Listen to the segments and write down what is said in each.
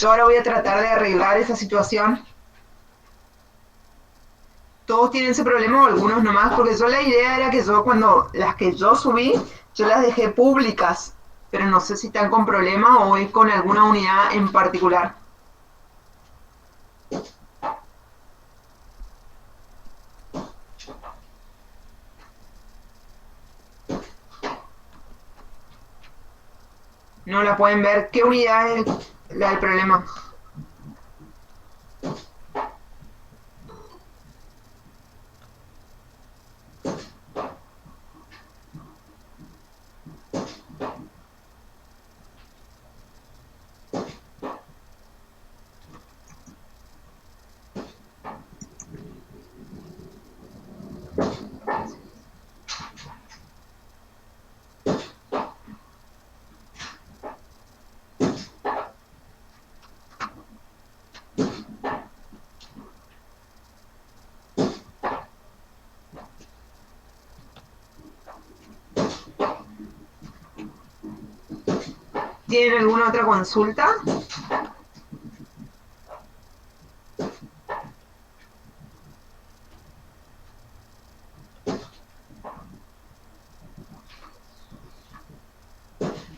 Yo ahora voy a tratar de arreglar esa situación. Todos tienen ese problema o algunos nomás, porque yo la idea era que yo cuando las que yo subí, yo las dejé públicas, pero no sé si están con problemas o es con alguna unidad en particular. No la pueden ver. ¿Qué unidad es la del problema? ¿Tienen alguna otra consulta?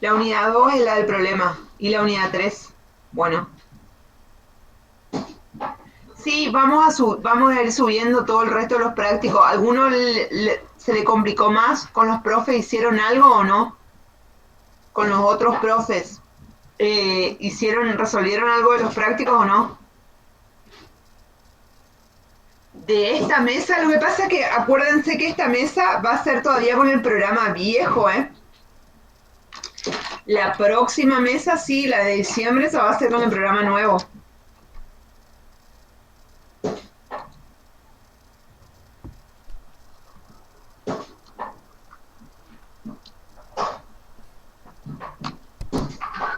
La unidad 2 es la del problema. ¿Y la unidad 3? Bueno. Sí, vamos a ir subiendo todo el resto de los prácticos. ¿Alguno se le complicó más con los profes? ¿Hicieron algo o no? Con los otros profes. ¿Resolvieron algo de los prácticos o no? De esta mesa, lo que pasa es que acuérdense que esta mesa va a ser todavía con el programa viejo, ¿eh? La próxima mesa, sí, la de diciembre, se va a hacer con el programa nuevo.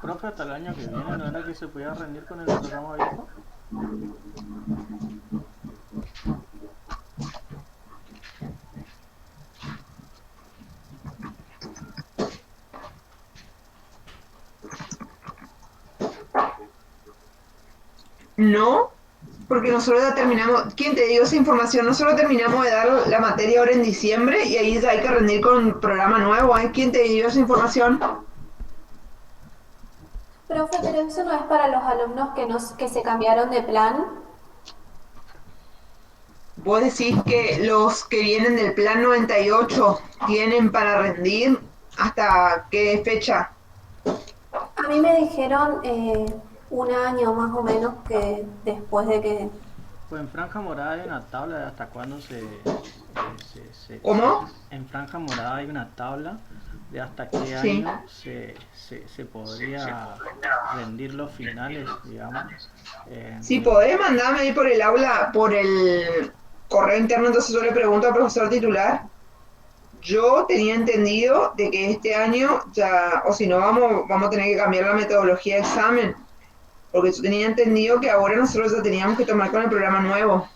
Profe, hasta el año que viene, ¿no era que se podía rendir con el programa viejo? No, porque nosotros ya terminamos, ¿quién te dio esa información? Nosotros terminamos de dar la materia ahora en diciembre y ahí ya hay que rendir con un programa nuevo, ¿eh? ¿Quién te dio esa información? Profe, pero eso no es para los alumnos que se cambiaron de plan. Vos decís que los que vienen del plan 98 tienen para rendir hasta qué fecha. A mí me dijeron un año más o menos que después de que... Pues en Franja Morada hay una tabla de hasta cuándo ¿Cómo? en Franja Morada hay una tabla de hasta qué Sí. año se podría rendir los finales, digamos. Si podés mandarme ahí por el aula, por el correo interno, entonces yo le pregunto al profesor titular. Yo tenía entendido de que este año ya, o si no, vamos a tener que cambiar la metodología de examen, porque yo tenía entendido que ahora nosotros ya teníamos que tomar con el programa nuevo.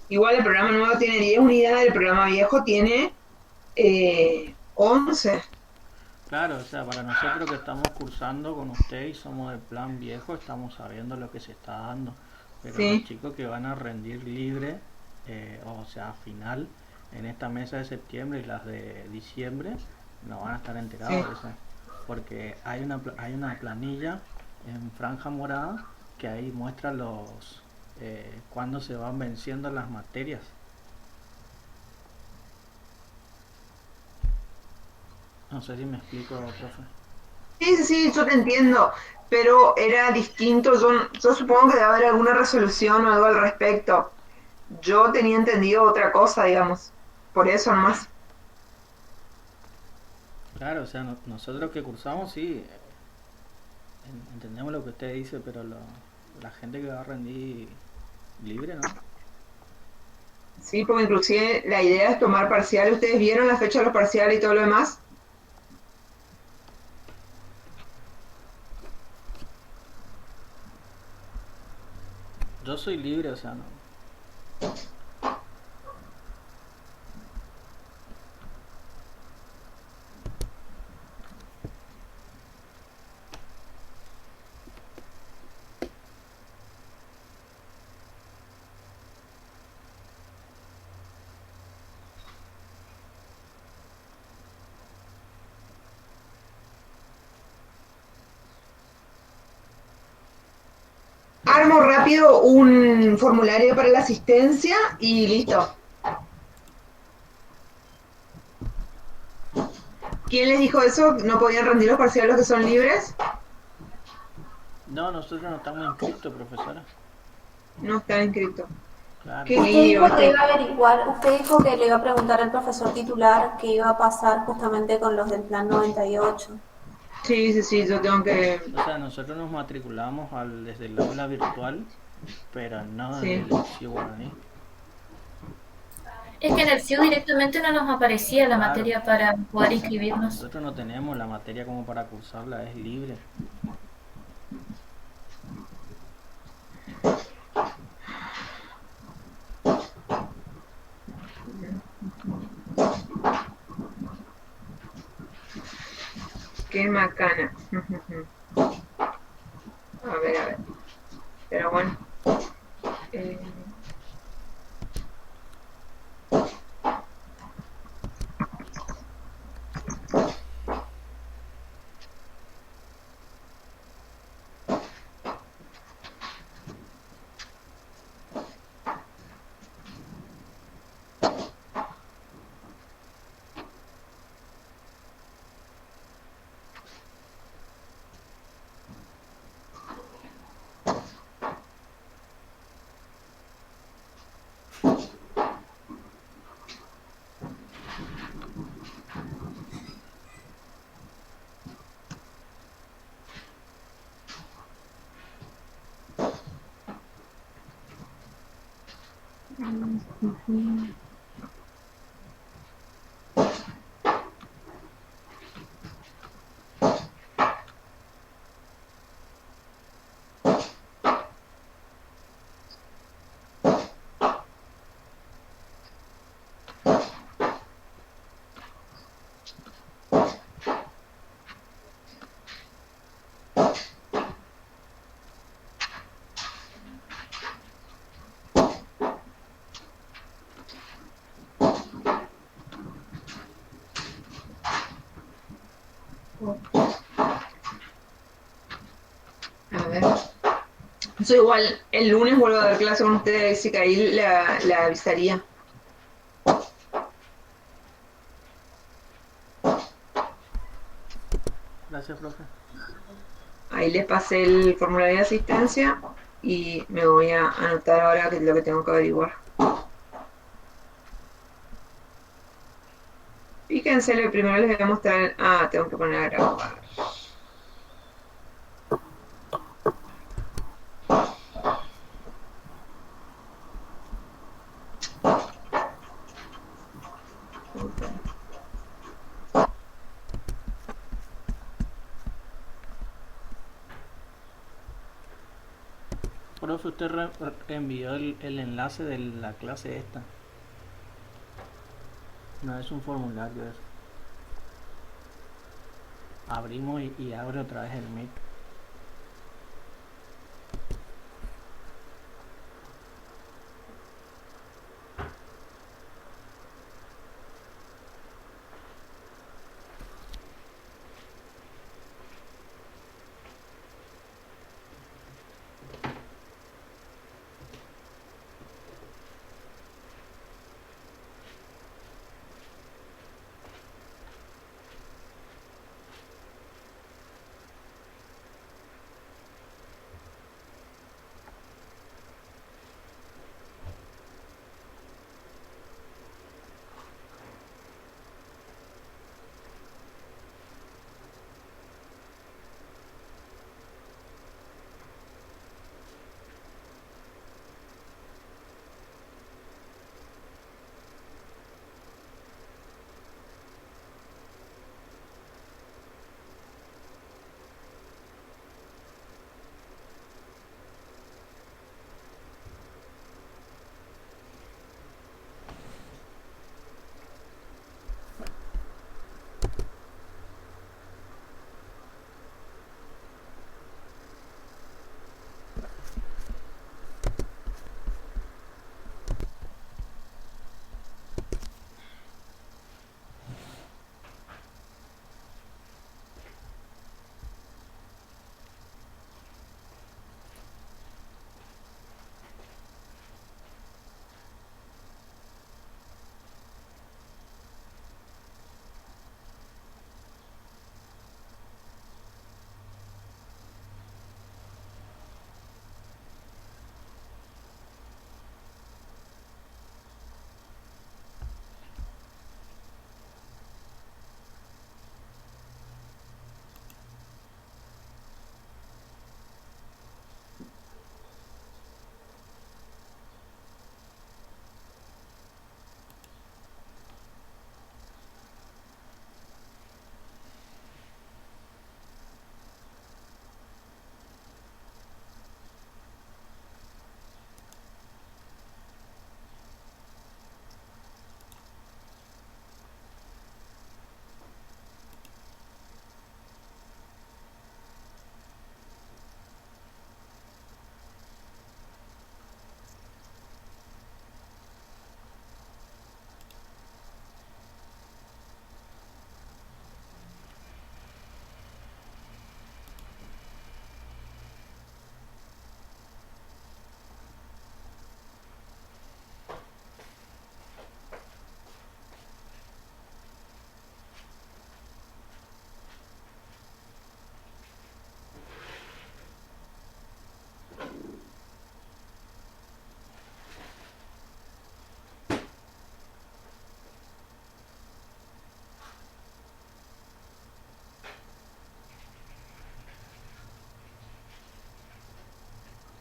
Igual el programa nuevo tiene 10 unidades, el programa viejo tiene 11. Claro, o sea, para nosotros que estamos cursando con usted y somos de plan viejo, estamos sabiendo lo que se está dando. Pero los Sí, chicos que van a rendir libre, o sea, final, en esta mesa de septiembre y las de diciembre, no van a estar sí. enterados de eso. Porque hay una planilla en franja morada que ahí muestra cuándo se van venciendo las materias. No sé si me explico, profe. Sí, sí, sí, yo te entiendo, pero era distinto. Yo supongo que debe haber alguna resolución o algo al respecto. Yo tenía entendido otra cosa, digamos. Por eso nomás. Claro, o sea, nosotros que cursamos, sí, entendemos lo que usted dice, pero la gente que va a rendir libre, ¿no? Sí, porque inclusive la idea es tomar parciales. ¿Ustedes vieron la fecha de los parciales y todo lo demás? Yo soy libre, o sea, no. armo rápido un formulario para la asistencia y listo. ¿Quién les dijo eso? ¿No podían rendir los parciales los que son libres? No, nosotros no estamos inscritos, profesora. No están inscritos. Claro. Qué Usted lío dijo que este. iba a averiguar, usted dijo que le iba a preguntar al profesor titular qué iba a pasar justamente con los del plan 98. Sí, sí, sí, yo tengo que... O sea, nosotros nos matriculamos desde el aula virtual, pero no desde Sí. el CIU guaraní. Es que en el CIU directamente no nos aparecía la Claro, materia para poder inscribirnos. nosotros no tenemos la materia como para cursarla, es libre. Qué macana. A ver, a ver. Pero bueno. eh, a ver. Yo igual, el lunes vuelvo a dar clase con ustedes, y que ahí la avisaría. Gracias, profe. Ahí les pasé el formulario de asistencia y me voy a anotar ahora que es lo que tengo que averiguar. Fíjense, lo primero les voy a mostrar. Ah, tengo que poner a grabar. Profe, usted envió el enlace de la clase esta. No es un formulario eso. Abrimos y abre otra vez el Meet.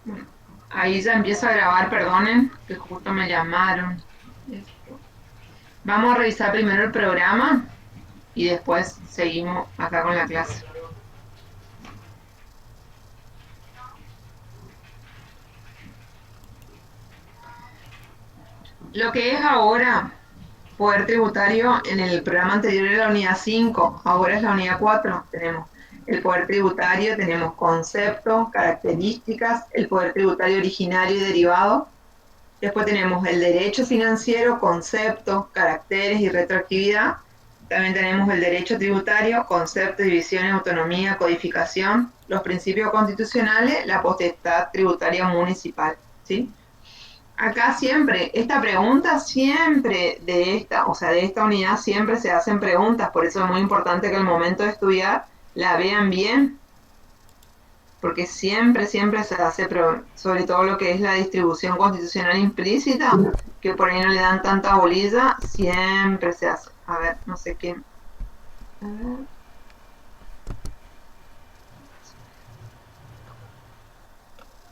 Bueno, ahí ya empiezo a grabar, perdonen, que justo me llamaron. Vamos a revisar primero el programa y después seguimos acá con la clase. Lo que es ahora poder tributario, en el programa anterior era la unidad 5, ahora es la unidad 4. Tenemos el poder tributario, tenemos conceptos, características, el poder tributario originario y derivado. Después tenemos el derecho financiero, conceptos, caracteres y retroactividad. También tenemos el derecho tributario, conceptos, divisiones, autonomía, codificación, los principios constitucionales, la potestad tributaria municipal, ¿sí? Acá siempre, esta pregunta siempre de esta, o sea, de esta unidad siempre se hacen preguntas, por eso es muy importante que al momento de estudiar la vean bien, porque siempre, siempre se hace, sobre todo lo que es la distribución constitucional implícita, que por ahí no le dan tanta bolilla, siempre se hace. A ver, no sé qué. A ver.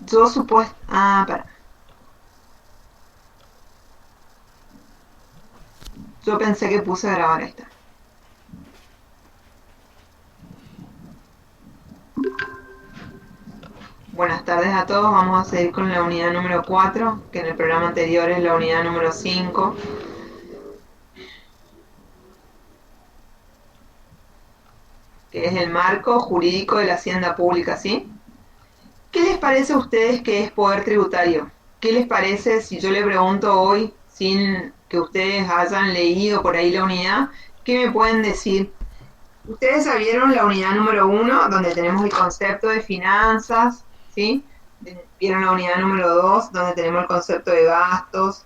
Yo supuesto. Ah, para. Yo pensé que puse a grabar esta. Buenas tardes a todos, vamos a seguir con la unidad número 4, que en el programa anterior es la unidad número 5. Que es el marco jurídico de la hacienda pública, ¿sí? ¿Qué les parece a ustedes que es poder tributario? ¿Qué les parece si yo le pregunto hoy, sin que ustedes hayan leído por ahí la unidad, qué me pueden decir? Ustedes ya vieron la unidad número 1, donde tenemos el concepto de finanzas, ¿sí? Vieron la unidad número 2, donde tenemos el concepto de gastos.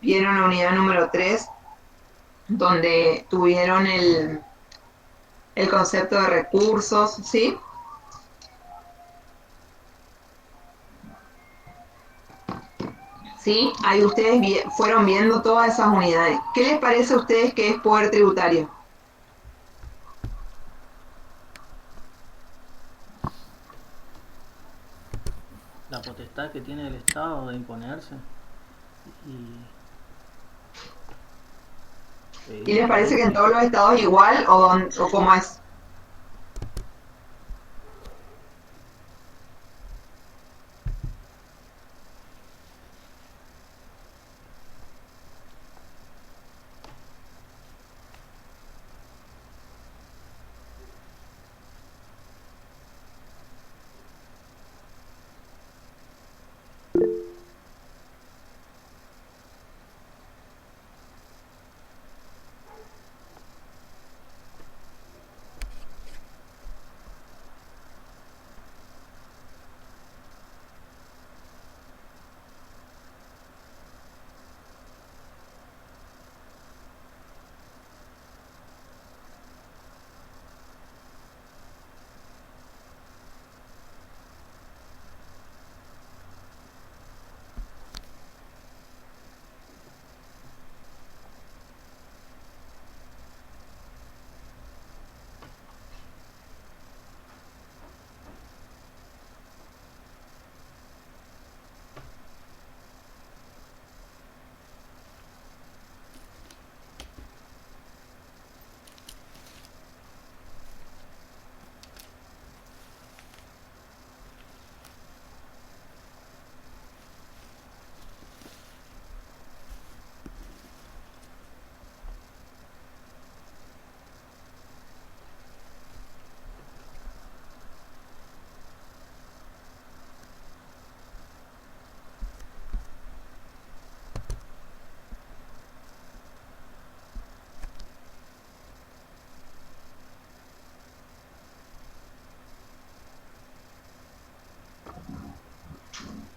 Vieron la unidad número 3, donde tuvieron el concepto de recursos, ¿sí? ¿Sí? Ahí ustedes fueron viendo todas esas unidades. ¿Qué les parece a ustedes que es poder tributario? La potestad que tiene el Estado de imponerse ¿Y les parece que en todos los estados igual o cómo es?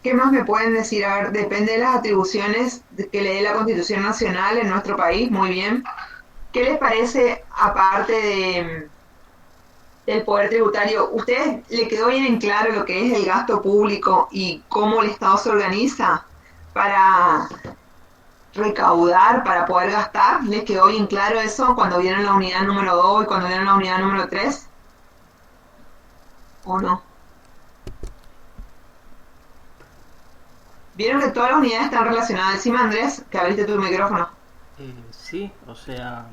¿Qué más me pueden decir? A ver, depende de las atribuciones que le dé la Constitución Nacional en nuestro país, muy bien. ¿Qué les parece, aparte del poder tributario? ¿Ustedes le quedó bien en claro lo que es el gasto público y cómo el Estado se organiza para recaudar, para poder gastar? ¿Les quedó bien claro eso cuando vieron la unidad número 2 y cuando vieron la unidad número 3? ¿O no? Vieron que todas las unidades están relacionadas. Decime, Andrés, que abriste tu micrófono. Sí, o sea,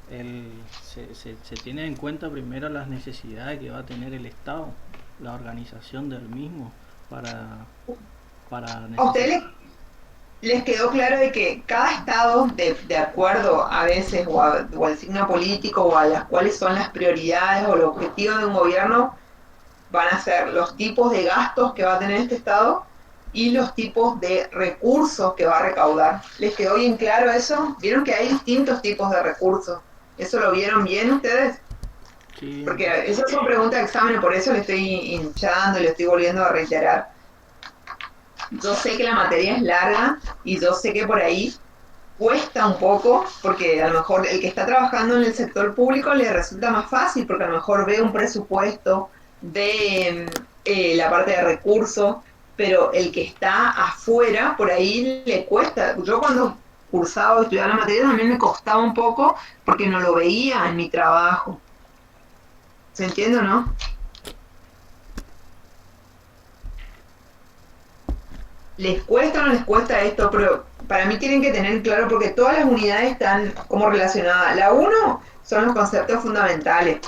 se tiene en cuenta primero las necesidades que va a tener el Estado, la organización del mismo para, para ¿A ustedes necesitar. les quedó claro de que cada estado, de acuerdo a veces o al signo político o a las cuáles son las prioridades o los objetivos de un gobierno, van a ser los tipos de gastos que va a tener este estado y los tipos de recursos que va a recaudar? ¿Les quedó bien claro eso? ¿Vieron que hay distintos tipos de recursos? ¿Eso lo vieron bien ustedes? Sí, Porque esa es una pregunta de examen, por eso le estoy hinchando y le estoy volviendo a reiterar. Yo sé que la materia es larga y yo sé que por ahí cuesta un poco, porque a lo mejor el que está trabajando en el sector público le resulta más fácil, porque a lo mejor ve un presupuesto de la parte de recursos, pero el que está afuera, por ahí le cuesta. Yo cuando cursaba o estudiaba la materia también me costaba un poco porque no lo veía en mi trabajo. ¿Se entiende o no? ¿Les cuesta o no les cuesta esto? Pero para mí tienen que tener claro porque todas las unidades están como relacionadas. La uno son los conceptos fundamentales.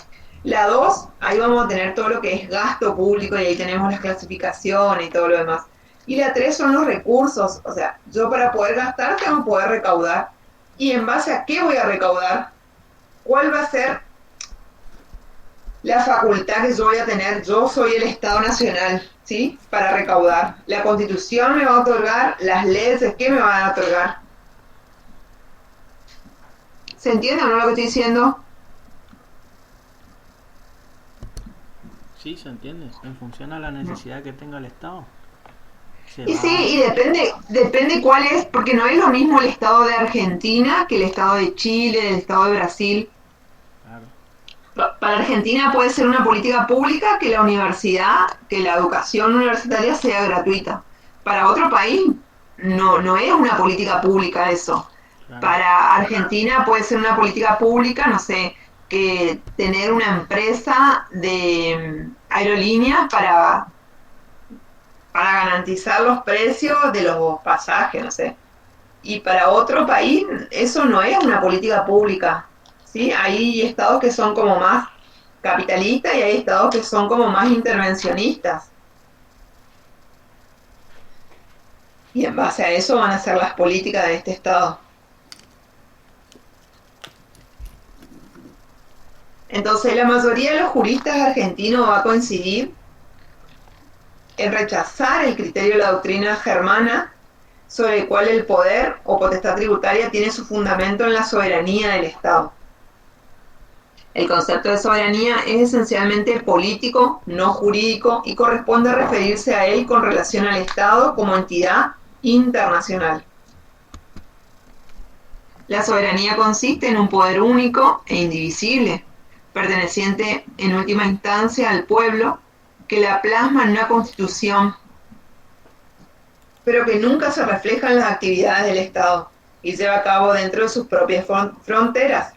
La 2 ahí vamos a tener todo lo que es gasto público y ahí tenemos las clasificaciones y todo lo demás. Y la 3 son los recursos. O sea, yo para poder gastar tengo que poder recaudar. ¿Y en base a qué voy a recaudar? ¿Cuál va a ser la facultad que yo voy a tener? Yo soy el Estado Nacional, ¿sí? Para recaudar. La Constitución me va a otorgar, las leyes, ¿qué me van a otorgar? ¿Se entiende o no lo que estoy diciendo? sí, se entiende. En función a la necesidad que tenga el Estado, se Y sí, va. y depende cuál es, porque no es lo mismo el Estado de Argentina que el Estado de Chile, el Estado de Brasil. Claro, Para Argentina puede ser una política pública que la universidad, que la educación universitaria sea gratuita. Para otro país no es una política pública eso. claro. Para Argentina puede ser una política pública, no sé, que tener una empresa de aerolíneas para garantizar los precios de los pasajes, no sé. Y para otro país eso no es una política pública, ¿sí? Hay estados que son como más capitalistas y hay estados que son como más intervencionistas. Y en base a eso van a ser las políticas de este estado. Entonces la mayoría de los juristas argentinos va a coincidir en rechazar el criterio de la doctrina germana sobre el cual el poder o potestad tributaria tiene su fundamento en la soberanía del Estado. El concepto de soberanía es esencialmente político, no jurídico, y corresponde referirse a él con relación al Estado como entidad internacional. La soberanía consiste en un poder único e indivisible, perteneciente en última instancia al pueblo, que la plasma en una constitución, pero que nunca se refleja en las actividades del Estado y lleva a cabo dentro de sus propias fronteras.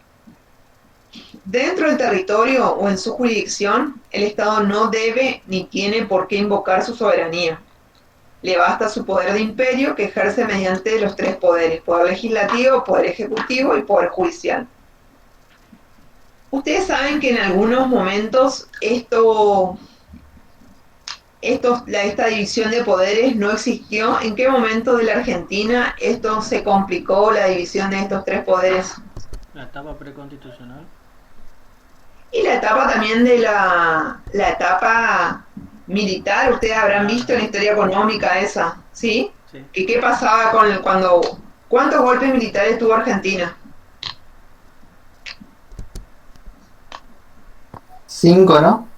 Dentro del territorio o en su jurisdicción, el Estado no debe ni tiene por qué invocar su soberanía. Le basta su poder de imperio que ejerce mediante los tres poderes: poder legislativo, poder ejecutivo y poder judicial. Ustedes saben que en algunos momentos esta división de poderes no existió. ¿En qué momento de la Argentina esto se complicó, la división de estos tres poderes? La etapa preconstitucional. Y la etapa también de la etapa militar, ustedes habrán Claro, visto en la historia económica esa, ¿sí? sí. ¿Y qué pasaba cuántos golpes militares tuvo Argentina? 5, ¿no?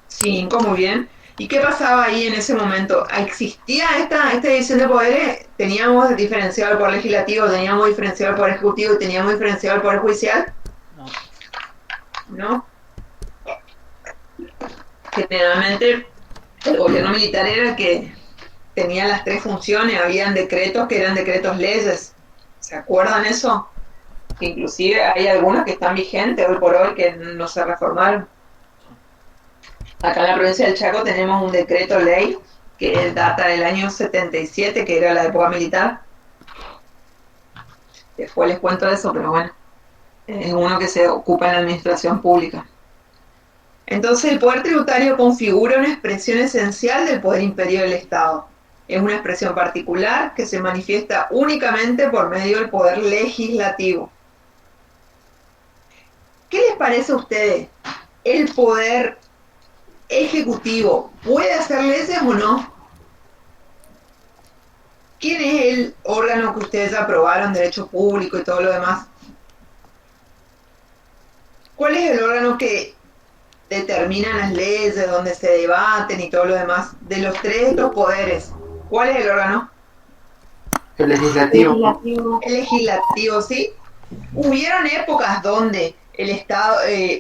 5, muy bien. ¿Y qué pasaba ahí en ese momento? ¿Existía esta división de poderes? ¿Teníamos diferenciado el poder legislativo, teníamos diferenciado el poder ejecutivo y teníamos diferenciado el poder judicial? No, ¿No? Generalmente el gobierno militar era el que tenía las tres funciones. Habían decretos que eran decretos leyes. ¿Se acuerdan eso? Que inclusive hay algunos que están vigentes hoy por hoy que no se reformaron. Acá en la provincia del Chaco tenemos un decreto ley que data del año 77, que era la época militar. Después les cuento eso, pero bueno, es uno que se ocupa en la administración pública. Entonces, el poder tributario configura una expresión esencial del poder imperio del Estado. Es una expresión particular que se manifiesta únicamente por medio del poder legislativo. ¿Qué les parece a ustedes? ¿El poder ejecutivo puede hacer leyes o no? ¿Quién es el órgano que ustedes aprobaron, derecho público y todo lo demás? ¿Cuál es el órgano que determina las leyes, donde se debaten y todo lo demás? De los tres estos poderes, ¿cuál es el órgano? El legislativo. El legislativo, ¿sí? Hubieron épocas donde el Estado,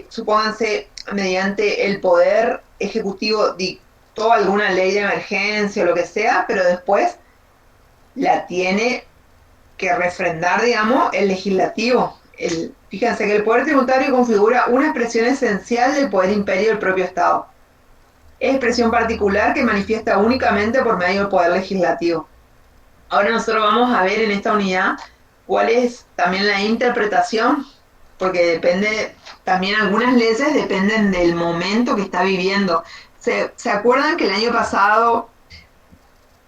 supónganse, mediante el poder ejecutivo dictó alguna ley de emergencia o lo que sea, pero después la tiene que refrendar, digamos, el legislativo. Fíjense que el poder tributario configura una expresión esencial del poder imperio del propio Estado. Es expresión particular que manifiesta únicamente por medio del poder legislativo. Ahora nosotros vamos a ver en esta unidad cuál es también la interpretación, porque depende, también algunas leyes dependen del momento que está viviendo. ¿Se acuerdan que el año pasado,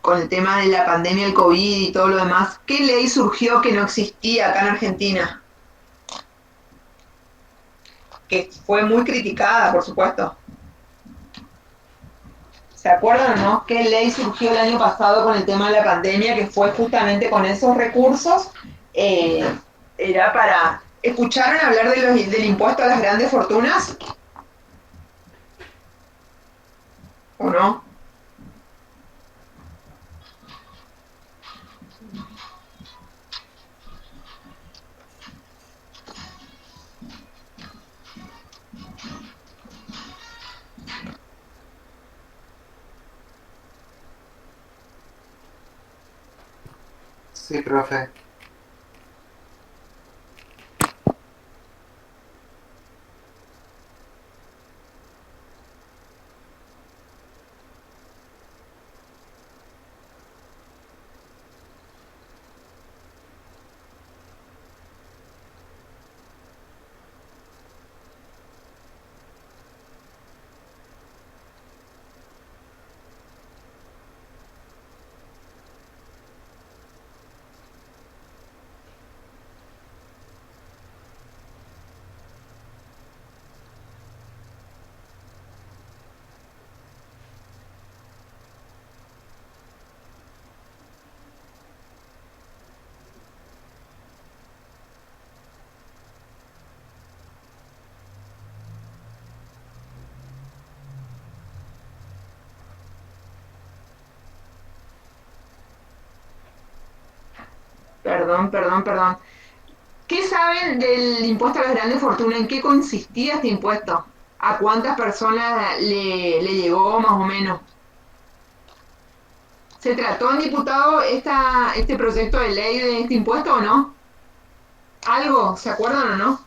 con el tema de la pandemia, el COVID y todo lo demás, qué ley surgió que no existía acá en Argentina? Que fue muy criticada, por supuesto. ¿Se acuerdan o no? ¿Qué ley surgió el año pasado con el tema de la pandemia, que fue justamente con esos recursos? Era para... ¿Escucharon hablar del impuesto a las grandes fortunas? ¿O no? Sí, profe. Perdón. ¿Qué saben del impuesto a las grandes fortunas? ¿En qué consistía este impuesto? ¿A cuántas personas le llegó más o menos? ¿Se trató en diputado este proyecto de ley de este impuesto o no? ¿Algo? ¿Se acuerdan o no?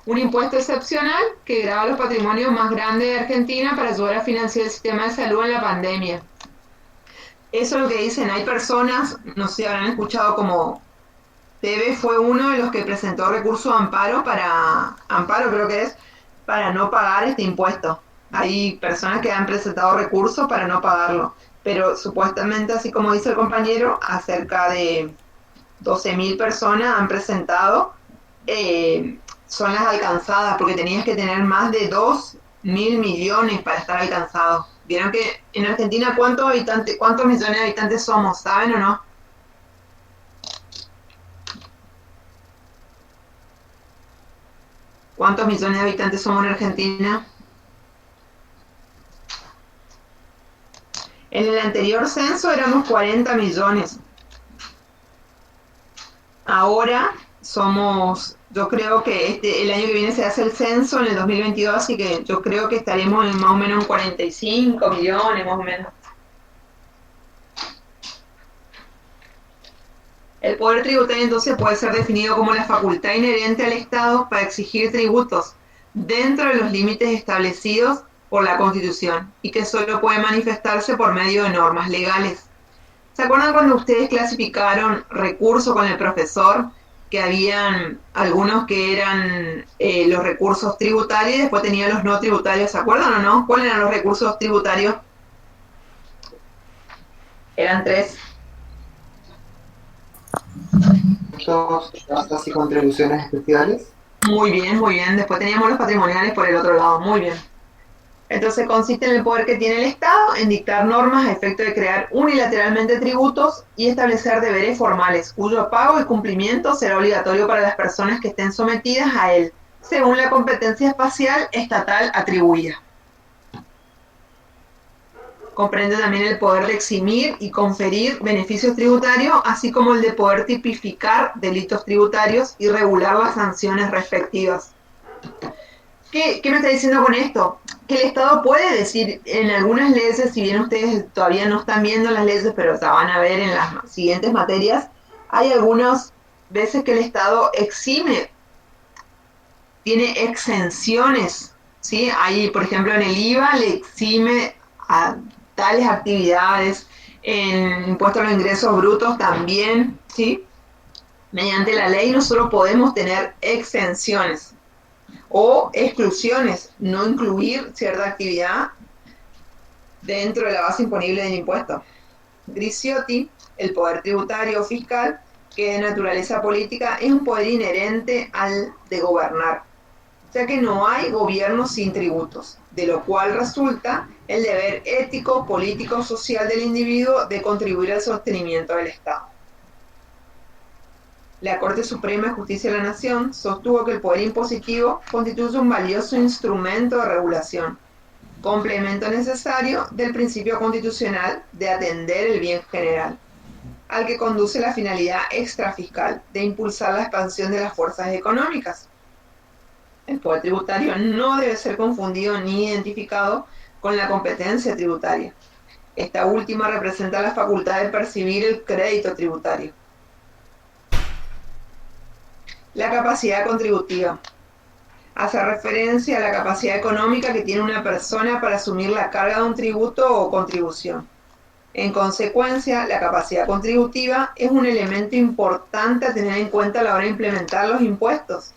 Un impuesto excepcional que grava los patrimonios más grandes de Argentina para ayudar a financiar el sistema de salud en la pandemia. Eso es lo que dicen. Hay personas, no sé si habrán escuchado, como Teve fue uno de los que presentó recurso de amparo creo que es, para no pagar este impuesto. Hay personas que han presentado recursos para no pagarlo, pero supuestamente, así como dice el compañero, cerca de 12.000 personas han presentado, son las alcanzadas, porque tenías que tener más de 2.000 millones para estar alcanzado. Vieron que en Argentina cuántos millones de habitantes somos, ¿saben o no? ¿Cuántos millones de habitantes somos en Argentina? En el anterior censo éramos 40 millones. Ahora somos, yo creo que el año que viene se hace el censo en el 2022, así que yo creo que estaremos más o menos en 45 millones, más o menos. El poder tributario entonces puede ser definido como la facultad inherente al Estado para exigir tributos, dentro de los límites establecidos por la Constitución y que solo puede manifestarse por medio de normas legales. ¿Se acuerdan cuando ustedes clasificaron recursos con el profesor? Que habían algunos que eran los recursos tributarios y después tenían los no tributarios. ¿Se acuerdan o no? ¿Cuáles eran los recursos tributarios? Eran 3. Tasas y contribuciones especiales. Muy bien, muy bien. Después teníamos los patrimoniales por el otro lado. Muy bien. Entonces consiste en el poder que tiene el Estado en dictar normas a efecto de crear unilateralmente tributos y establecer deberes formales, cuyo pago y cumplimiento será obligatorio para las personas que estén sometidas a él, según la competencia espacial estatal atribuida. Comprende también el poder de eximir y conferir beneficios tributarios, así como el de poder tipificar delitos tributarios y regular las sanciones respectivas. ¿Qué me está diciendo con esto? Que el Estado puede decir en algunas leyes, si bien ustedes todavía no están viendo las leyes, pero la van a ver en las siguientes materias, hay algunas veces que el Estado exime, tiene exenciones, ¿sí? Hay, por ejemplo, en el IVA le exime a tales actividades, en impuesto a los ingresos brutos también, ¿sí? Mediante la ley nosotros podemos tener exenciones o exclusiones, no incluir cierta actividad dentro de la base imponible del impuesto. Griciotti, el poder tributario o fiscal, que de naturaleza política es un poder inherente al de gobernar, ya que no hay gobierno sin tributos, de lo cual resulta el deber ético, político, social del individuo de contribuir al sostenimiento del Estado. La Corte Suprema de Justicia de la Nación sostuvo que el poder impositivo constituye un valioso instrumento de regulación, complemento necesario del principio constitucional de atender el bien general, al que conduce la finalidad extrafiscal de impulsar la expansión de las fuerzas económicas. El poder tributario no debe ser confundido ni identificado con la competencia tributaria. Esta última representa la facultad de percibir el crédito tributario. La capacidad contributiva hace referencia a la capacidad económica que tiene una persona para asumir la carga de un tributo o contribución. En consecuencia, la capacidad contributiva es un elemento importante a tener en cuenta a la hora de implementar los impuestos,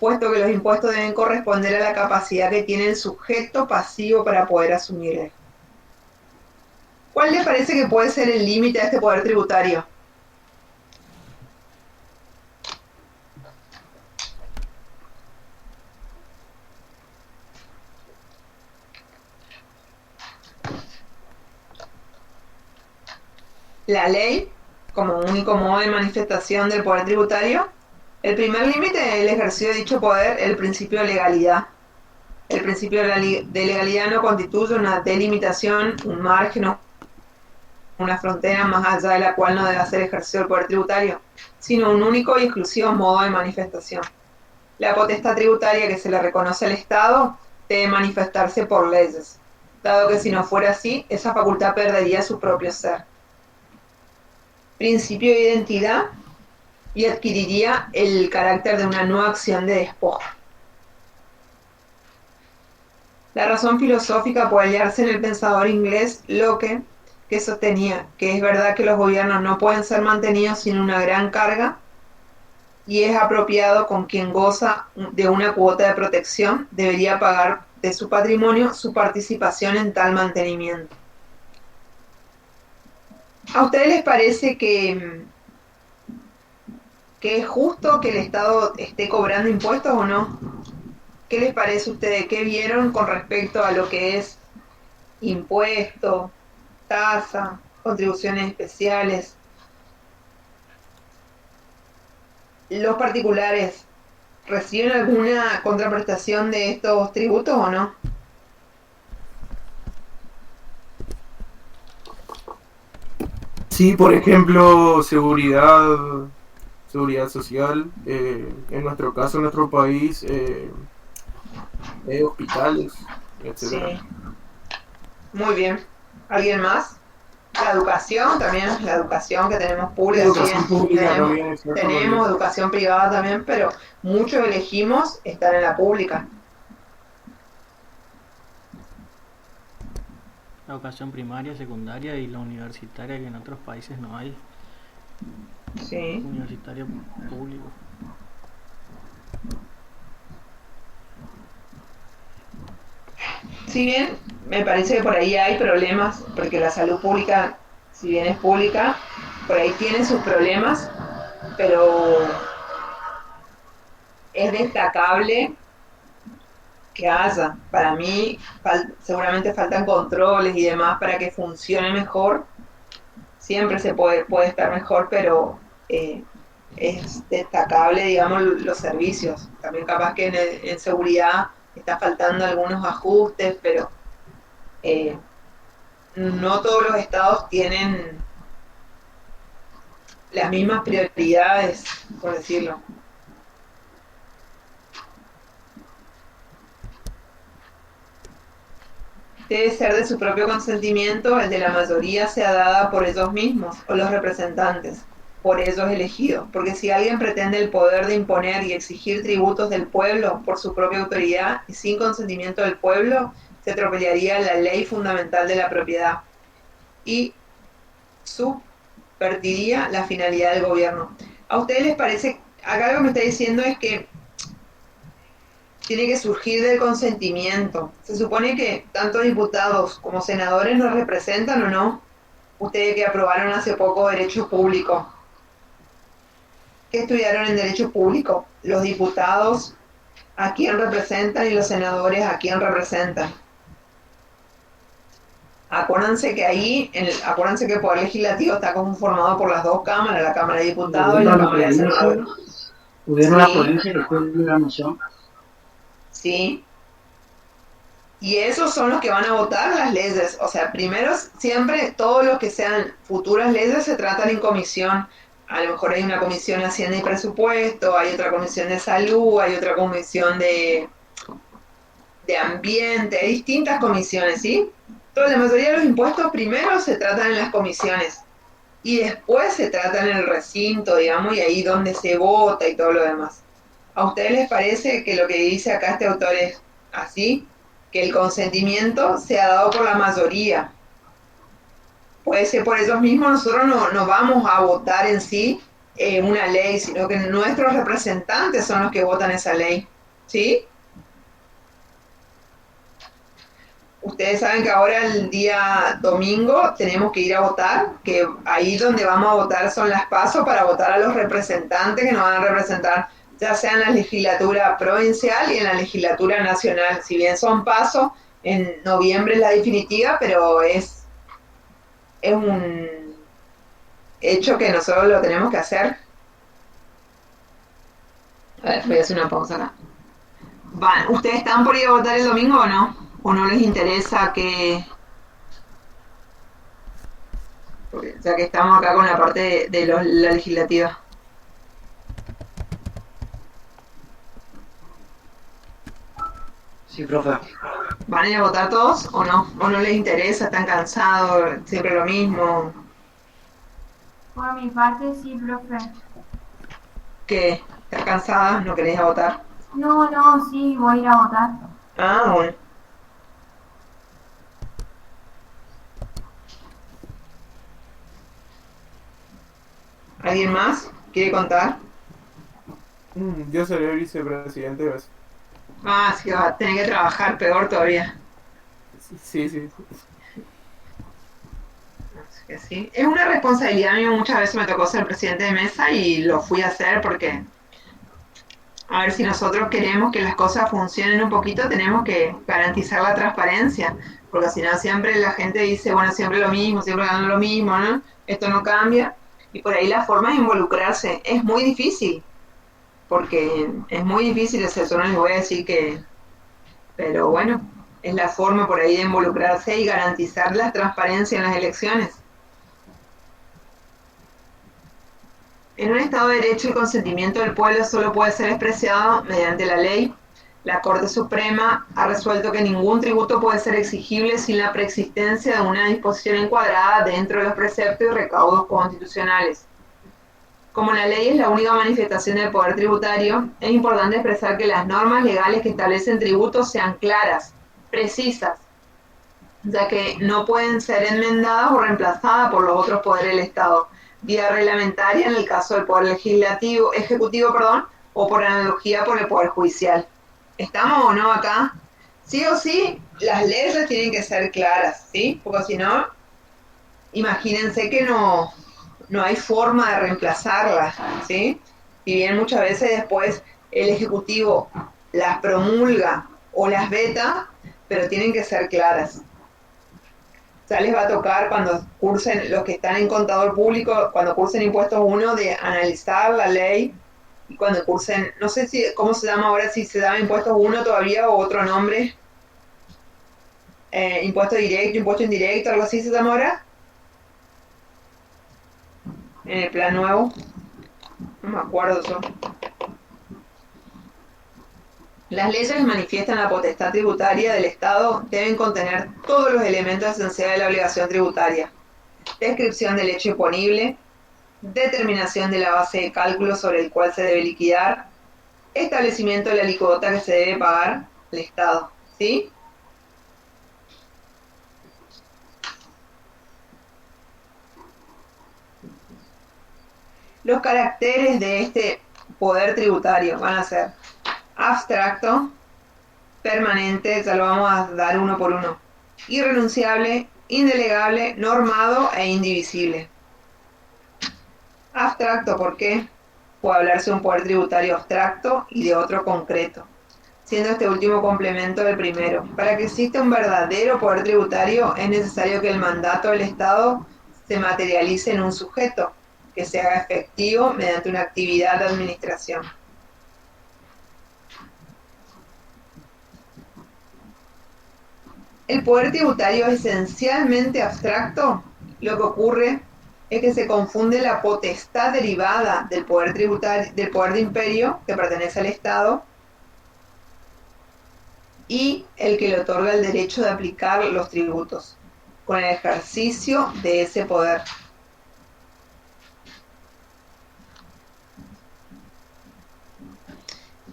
puesto que los impuestos deben corresponder a la capacidad que tiene el sujeto pasivo para poder asumirlos. ¿Cuál les parece que puede ser el límite a este poder tributario? La ley, como único modo de manifestación del poder tributario. El primer límite es el ejercicio de dicho poder, el principio de legalidad. El principio de legalidad no constituye una delimitación, un margen o una frontera más allá de la cual no debe ser ejercido el poder tributario, sino un único y exclusivo modo de manifestación. La potestad tributaria que se le reconoce al Estado debe manifestarse por leyes, dado que si no fuera así, esa facultad perdería su propio ser. Principio de identidad y adquiriría el carácter de una nueva acción de despojo. La razón filosófica puede hallarse en el pensador inglés Locke, que sostenía que es verdad que los gobiernos no pueden ser mantenidos sin una gran carga y es apropiado con quien goza de una cuota de protección debería pagar de su patrimonio su participación en tal mantenimiento. ¿A ustedes les parece que es justo que el Estado esté cobrando impuestos o no? ¿Qué les parece a ustedes? ¿Qué vieron con respecto a lo que es impuesto, tasa, contribuciones especiales? ¿Los particulares reciben alguna contraprestación de estos tributos o no? Sí, por ejemplo, seguridad social, en nuestro caso, en nuestro país, hospitales, etcétera. Sí. Muy bien. ¿Alguien más? La educación también, la educación que tenemos pública. Educación sí, pública también, tenemos educación privada también, pero muchos elegimos estar en la pública. la educación primaria, secundaria y la universitaria, que en otros países no hay Sí. universitario público. Si bien me parece que por ahí hay problemas, porque la salud pública, si bien es pública, por ahí tiene sus problemas, pero es destacable que haya. Para mí, seguramente faltan controles y demás para que funcione mejor. Siempre se puede estar mejor, pero es destacable, digamos, los servicios. También capaz que en seguridad está faltando algunos ajustes, pero eh, no todos los estados tienen las mismas prioridades, por decirlo. Debe ser de su propio consentimiento, el de la mayoría sea dada por ellos mismos o los representantes, por ellos elegidos, porque si alguien pretende el poder de imponer y exigir tributos del pueblo por su propia autoridad y sin consentimiento del pueblo, se atropellaría la ley fundamental de la propiedad y subvertiría la finalidad del gobierno. ¿A ustedes les parece, acá lo que me está diciendo es que tiene que surgir del consentimiento? Se supone que tanto diputados como senadores nos representan o no. Ustedes que aprobaron hace poco Derecho Público, que estudiaron en Derecho Público, los diputados a quién representan y los senadores a quién representan. Acuérdense que ahí, acuérdense que el Poder Legislativo está conformado por las dos cámaras, la Cámara de Diputados y la Cámara de Senadores. Gobierno de la Sí, provincia y después de la nación. sí. Y esos son los que van a votar las leyes. O sea, primero siempre todos los que sean futuras leyes se tratan en comisión. A lo mejor hay una comisión de Hacienda y Presupuesto, hay otra comisión de Salud, hay otra comisión de Ambiente, hay distintas comisiones, ¿sí? Toda la mayoría de los impuestos primero se tratan en las comisiones y después se tratan en el recinto, digamos, y ahí donde se vota y todo lo demás. ¿A ustedes les parece que lo que dice acá este autor es así? Que el consentimiento sea dado por la mayoría. Puede ser por ellos mismos, nosotros no vamos a votar en sí una ley, sino que nuestros representantes son los que votan esa ley. ¿Sí? Ustedes saben que ahora el día domingo tenemos que ir a votar, que ahí donde vamos a votar son las PASO para votar a los representantes que nos van a representar, ya sea en la legislatura provincial y en la legislatura nacional. Si bien son PASO, en noviembre es la definitiva, pero es un hecho que nosotros lo tenemos que hacer. A ver, voy a hacer una pausa acá. ¿Ustedes están por ir a votar el domingo o no? ¿O no les interesa que...? Porque ya que estamos acá con la parte de la legislativa. Sí, profe. ¿Van a ir a votar todos o no? ¿O no les interesa? ¿Están cansados? ¿Siempre lo mismo? Por mi parte, sí, profe. ¿Qué? ¿Estás cansada? ¿No querés ir a votar? No, sí, voy a ir a votar. Ah, bueno. ¿Alguien más quiere contar? Yo seré vicepresidente. ¿Ves? Ah, sí, va a tener que trabajar peor todavía. Sí, sí. Así que sí. Es una responsabilidad. A mí muchas veces me tocó ser presidente de mesa y lo fui a hacer porque, a ver, si nosotros queremos que las cosas funcionen un poquito, tenemos que garantizar la transparencia, porque si no siempre la gente dice, bueno, siempre lo mismo, siempre ganan lo mismo, ¿no? Esto no cambia. Y por ahí la forma de involucrarse es muy difícil, porque es muy difícil eso, no les voy a decir que, pero bueno, es la forma por ahí de involucrarse y garantizar la transparencia en las elecciones. En un Estado de Derecho, el consentimiento del pueblo solo puede ser expresado mediante la ley. La Corte Suprema ha resuelto que ningún tributo puede ser exigible sin la preexistencia de una disposición encuadrada dentro de los preceptos y recaudos constitucionales. Como la ley es la única manifestación del poder tributario, es importante expresar que las normas legales que establecen tributos sean claras, precisas, ya que no pueden ser enmendadas o reemplazadas por los otros poderes del Estado, vía reglamentaria en el caso del poder legislativo, ejecutivo, perdón, o por analogía por el poder judicial. ¿Estamos o no acá? Sí o sí, las leyes tienen que ser claras, ¿sí? Porque si no, imagínense que no hay forma de reemplazarlas, ¿sí? Si bien muchas veces después el Ejecutivo las promulga o las veta, pero tienen que ser claras. Ya les va a tocar cuando cursen, los que están en contador público, cuando cursen impuestos 1, de analizar la ley, y cuando cursen, no sé si cómo se llama ahora, si se llama impuestos 1 todavía o otro nombre, impuesto directo, impuesto indirecto, algo así se llama ahora, en el plan nuevo, no me acuerdo yo. Las leyes que manifiestan la potestad tributaria del Estado deben contener todos los elementos esenciales de la obligación tributaria: descripción del hecho imponible, determinación de la base de cálculo sobre el cual se debe liquidar, establecimiento de la alícuota que se debe pagar al Estado, ¿sí? Los caracteres de este poder tributario van a ser abstracto, permanente, ya lo vamos a dar uno por uno, irrenunciable, indelegable, normado e indivisible. Abstracto, ¿por qué? Puede hablarse de un poder tributario abstracto y de otro concreto, siendo este último complemento del primero. Para que exista un verdadero poder tributario es necesario que el mandato del Estado se materialice en un sujeto, que se haga efectivo mediante una actividad de administración. El poder tributario es esencialmente abstracto. Lo que ocurre es que se confunde la potestad derivada del poder tributario, del poder de imperio que pertenece al Estado, y el que le otorga el derecho de aplicar los tributos, con el ejercicio de ese poder.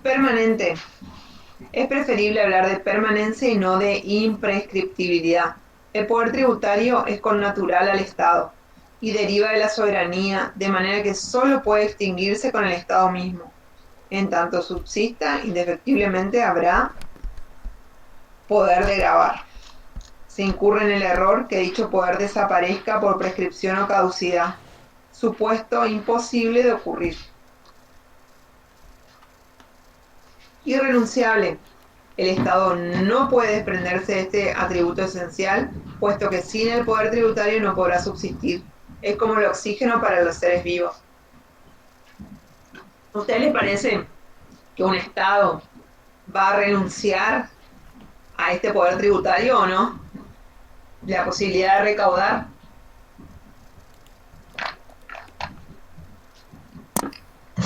Permanente. Es preferible hablar de permanencia y no de imprescriptibilidad. El poder tributario es connatural al Estado y deriva de la soberanía, de manera que solo puede extinguirse con el Estado mismo. En tanto subsista, indefectiblemente habrá poder de gravar. Se incurre en el error que dicho poder desaparezca por prescripción o caducidad, supuesto imposible de ocurrir. Irrenunciable. El Estado no puede desprenderse de este atributo esencial, puesto que sin el poder tributario no podrá subsistir. Es como el oxígeno para los seres vivos. ¿A ustedes les parece que un Estado va a renunciar a este poder tributario o no? La posibilidad de recaudar.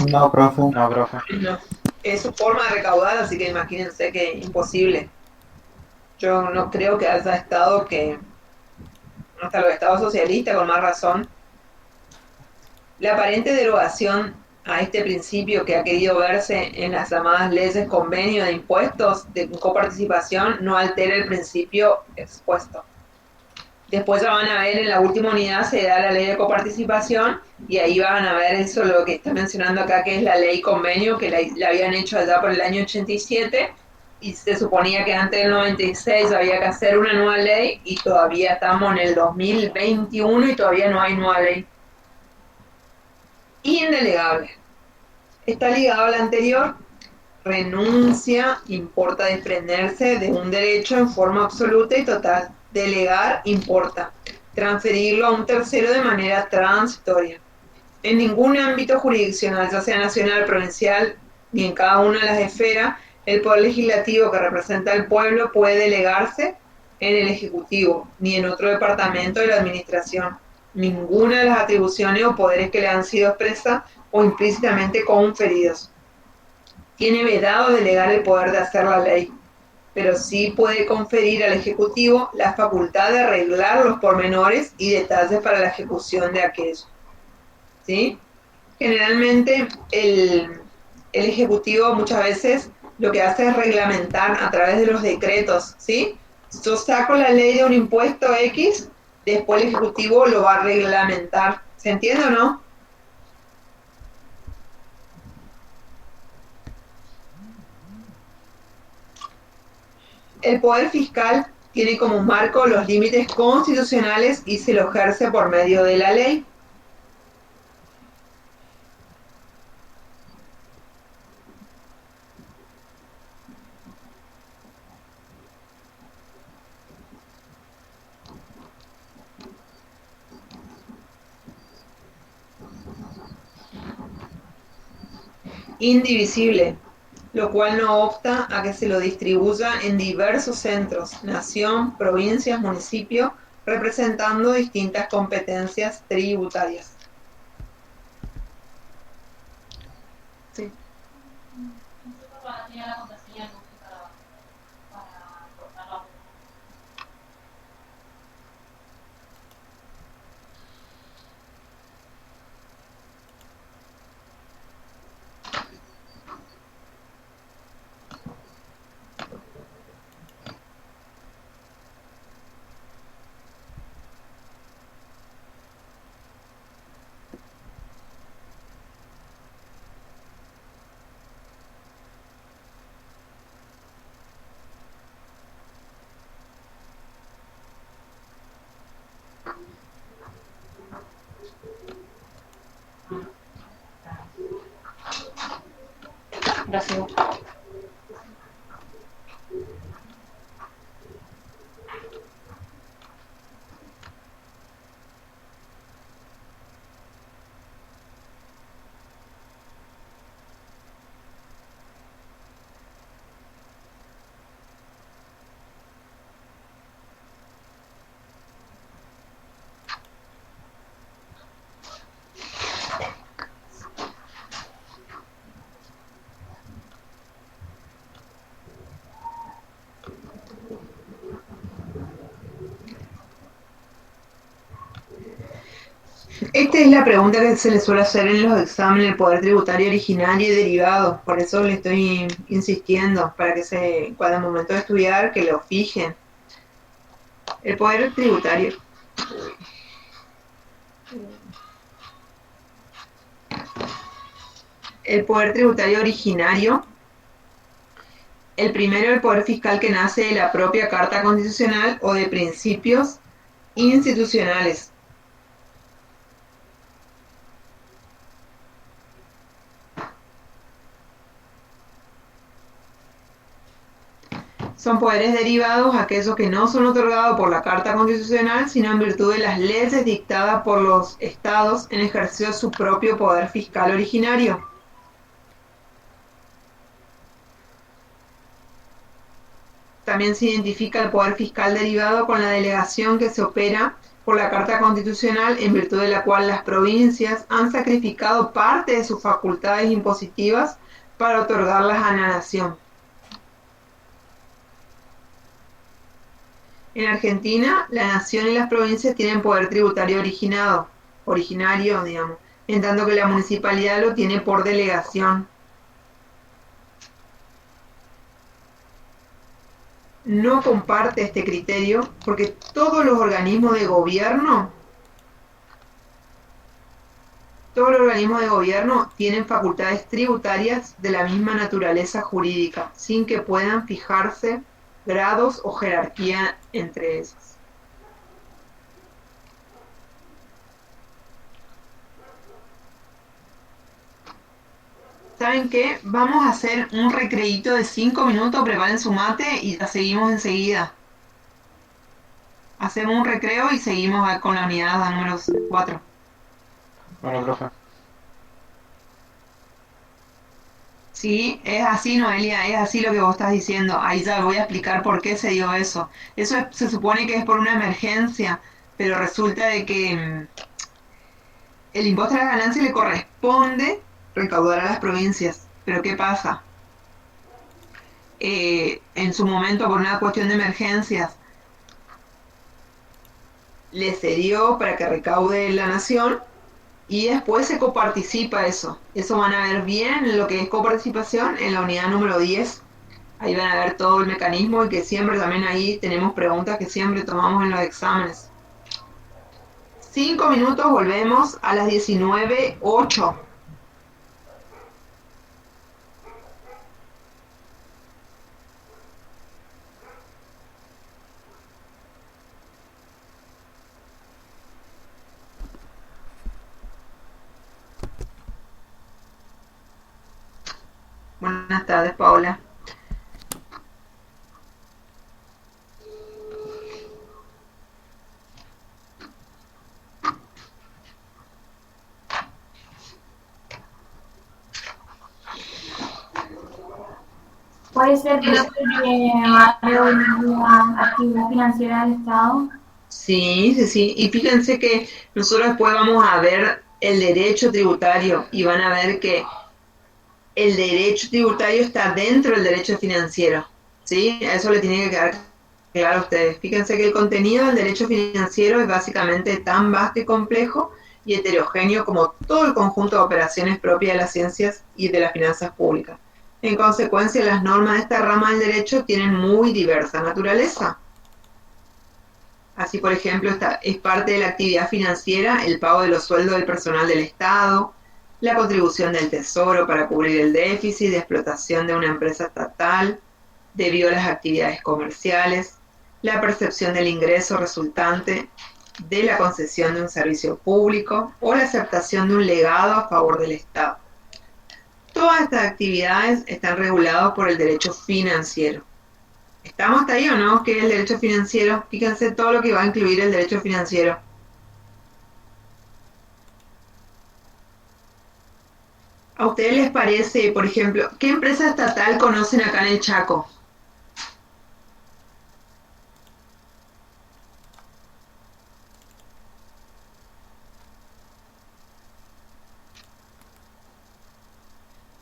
No, profe. No, profe. No. Es su forma de recaudar, así que imagínense que es imposible. Yo no creo que haya estado que, hasta los estados socialistas con más razón, la aparente derogación a este principio que ha querido verse en las llamadas leyes convenio de impuestos de coparticipación no altera el principio expuesto. Después ya van a ver, en la última unidad se da la ley de coparticipación y ahí van a ver eso, lo que está mencionando acá, que es la ley convenio, que la habían hecho allá por el año 87 y se suponía que antes del 96 había que hacer una nueva ley y todavía estamos en el 2021 y todavía no hay nueva ley. Indelegable. Está ligado a la anterior. Renuncia, importa desprenderse de un derecho en forma absoluta y total. Delegar importa transferirlo a un tercero de manera transitoria. En ningún ámbito jurisdiccional, ya sea nacional, provincial, ni en cada una de las esferas, el poder legislativo que representa al pueblo puede delegarse en el Ejecutivo, ni en otro departamento de la Administración. Ninguna de las atribuciones o poderes que le han sido expresas o implícitamente conferidos. Tiene vedado delegar el poder de hacer la ley, pero sí puede conferir al Ejecutivo la facultad de arreglar los pormenores y detalles para la ejecución de aquello. ¿Sí? Generalmente el Ejecutivo muchas veces lo que hace es reglamentar a través de los decretos, ¿sí? Yo saco la ley de un impuesto X, después el Ejecutivo lo va a reglamentar. ¿Se entiende o no? El Poder Fiscal tiene como marco los límites constitucionales y se lo ejerce por medio de la ley. Indivisible, lo cual no obsta a que se lo distribuya en diversos centros, nación, provincias, municipio, representando distintas competencias tributarias. Sí. Gracias. Esta es la pregunta que se le suele hacer en los exámenes del poder tributario original y derivado. Por eso le estoy insistiendo, para que cuando al momento de estudiar, que lo fijen. El poder tributario. El poder tributario originario. El primero, el poder fiscal que nace de la propia Carta Constitucional o de principios institucionales. Son poderes derivados aquellos que no son otorgados por la Carta Constitucional, sino en virtud de las leyes dictadas por los estados en ejercicio de su propio poder fiscal originario. También se identifica el poder fiscal derivado con la delegación que se opera por la Carta Constitucional, en virtud de la cual las provincias han sacrificado parte de sus facultades impositivas para otorgarlas a la nación. En Argentina, la nación y las provincias tienen poder tributario originario, digamos, en tanto que la municipalidad lo tiene por delegación. No comparte este criterio porque todos los organismos de gobierno tienen facultades tributarias de la misma naturaleza jurídica, sin que puedan fijarse grados o jerarquía entre esas. ¿Saben qué? Vamos a hacer un recreíto de 5 minutos, preparen su mate y la seguimos enseguida. Hacemos un recreo y seguimos con la unidad número 4. Bueno, profe. Sí, es así, Noelia, es así lo que vos estás diciendo. Ahí ya voy a explicar por qué se dio eso. Se supone que es por una emergencia, pero resulta de que el impuesto a las ganancias le corresponde recaudar a las provincias. Pero ¿qué pasa? En su momento, por una cuestión de emergencias, le cedió para que recaude la nación y después se coparticipa eso. Eso van a ver bien lo que es coparticipación en la unidad número 10. Ahí van a ver todo el mecanismo y que siempre también ahí tenemos preguntas que siempre tomamos en los exámenes. 5 minutos, volvemos a las 19:08. Buenas tardes, Paola. ¿Puede ser que va a reunir la actividad financiera del Estado? Sí, sí, sí. Y fíjense que nosotros después vamos a ver el derecho tributario y van a ver que el derecho tributario está dentro del derecho financiero. ¿Sí? Eso le tiene que quedar claro a ustedes. Fíjense que el contenido del derecho financiero es básicamente tan vasto y complejo y heterogéneo como todo el conjunto de operaciones propias de las ciencias y de las finanzas públicas. En consecuencia, las normas de esta rama del derecho tienen muy diversa naturaleza. Así, por ejemplo, es parte de la actividad financiera el pago de los sueldos del personal del Estado, la contribución del Tesoro para cubrir el déficit de explotación de una empresa estatal debido a las actividades comerciales, la percepción del ingreso resultante de la concesión de un servicio público o la aceptación de un legado a favor del Estado. Todas estas actividades están reguladas por el derecho financiero. ¿Estamos hasta ahí o no? ¿Qué es el derecho financiero? Fíjense todo lo que va a incluir el derecho financiero. ¿A ustedes les parece, por ejemplo, qué empresa estatal conocen acá en el Chaco?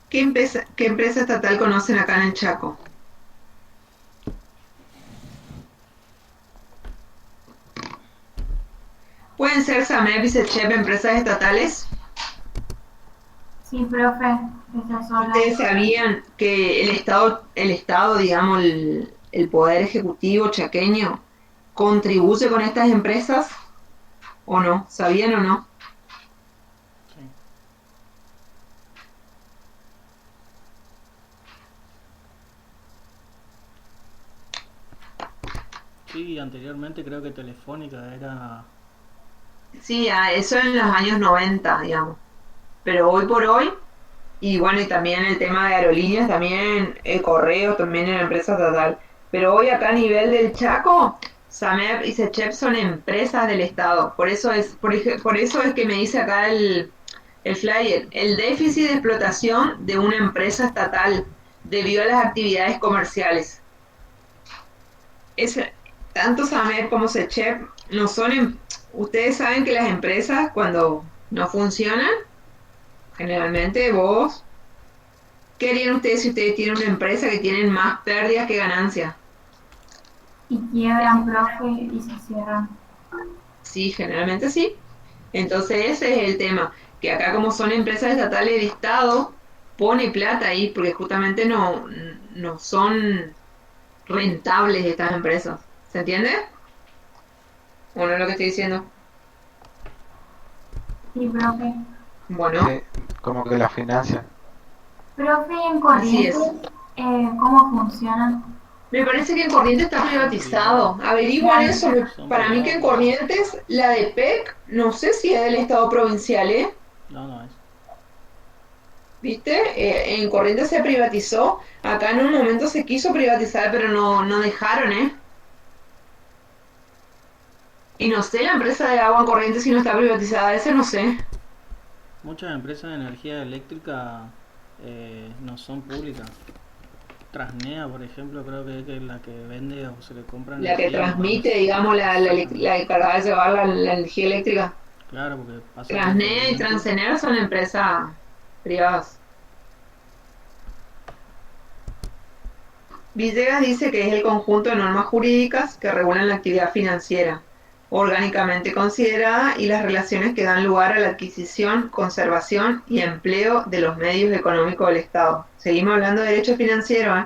¿Qué empresa estatal conocen acá en el Chaco? ¿Pueden ser SAMEP y SECHEP empresas estatales? Sí, profe, esas son las... ¿Ustedes sabían que el Estado, digamos, el Poder Ejecutivo chaqueño, contribuye con estas empresas? ¿O no? ¿Sabían o no? Sí. Sí, anteriormente creo que Telefónica era... Sí, eso en los años 90, digamos. Pero hoy por hoy, y bueno, y también el tema de aerolíneas, también correo, también en empresa estatal. Pero hoy acá a nivel del Chaco, SAMEP y SECHEP son empresas del Estado. Por eso es que me dice acá el flyer, el déficit de explotación de una empresa estatal debido a las actividades comerciales. Es, tanto SAMEP como SECHEP no son... Ustedes saben que las empresas cuando no funcionan, generalmente vos... ¿Qué harían ustedes si ustedes tienen una empresa que tienen más pérdidas que ganancias? Y quiebran, profe, y se cierran. Sí, generalmente sí. Entonces ese es el tema, que acá como son empresas estatales, el Estado pone plata ahí porque justamente no son rentables estas empresas. ¿Se entiende? ¿O no es lo que estoy diciendo? Sí, profe. Bueno, Sí, como que la financia. Profe, ¿y en así Corrientes es. cómo funciona? Me parece que en Corrientes está privatizado. Averiguan eso. Son Para mí que en privados. Corrientes, la de PEC, no sé si es del Estado provincial, ¿eh? No es. ¿Viste? En Corrientes se privatizó. Acá en un momento se quiso privatizar, pero no dejaron, ¿eh? Y no sé, la empresa de agua en Corrientes si no está privatizada, ese no sé. Muchas empresas de energía eléctrica no son públicas. Transnea, por ejemplo, creo que es la que vende o se le compra La que energía a los transmite, países. digamos, Exactamente. la encargada de llevar la energía eléctrica. Claro, porque pasa por Transnea y corriente. Transener son empresas privadas. Villegas dice que es el conjunto de normas jurídicas que regulan la actividad financiera, orgánicamente considerada y las relaciones que dan lugar a la adquisición, conservación y empleo de los medios económicos del Estado. Seguimos hablando de derecho financiero, ¿eh?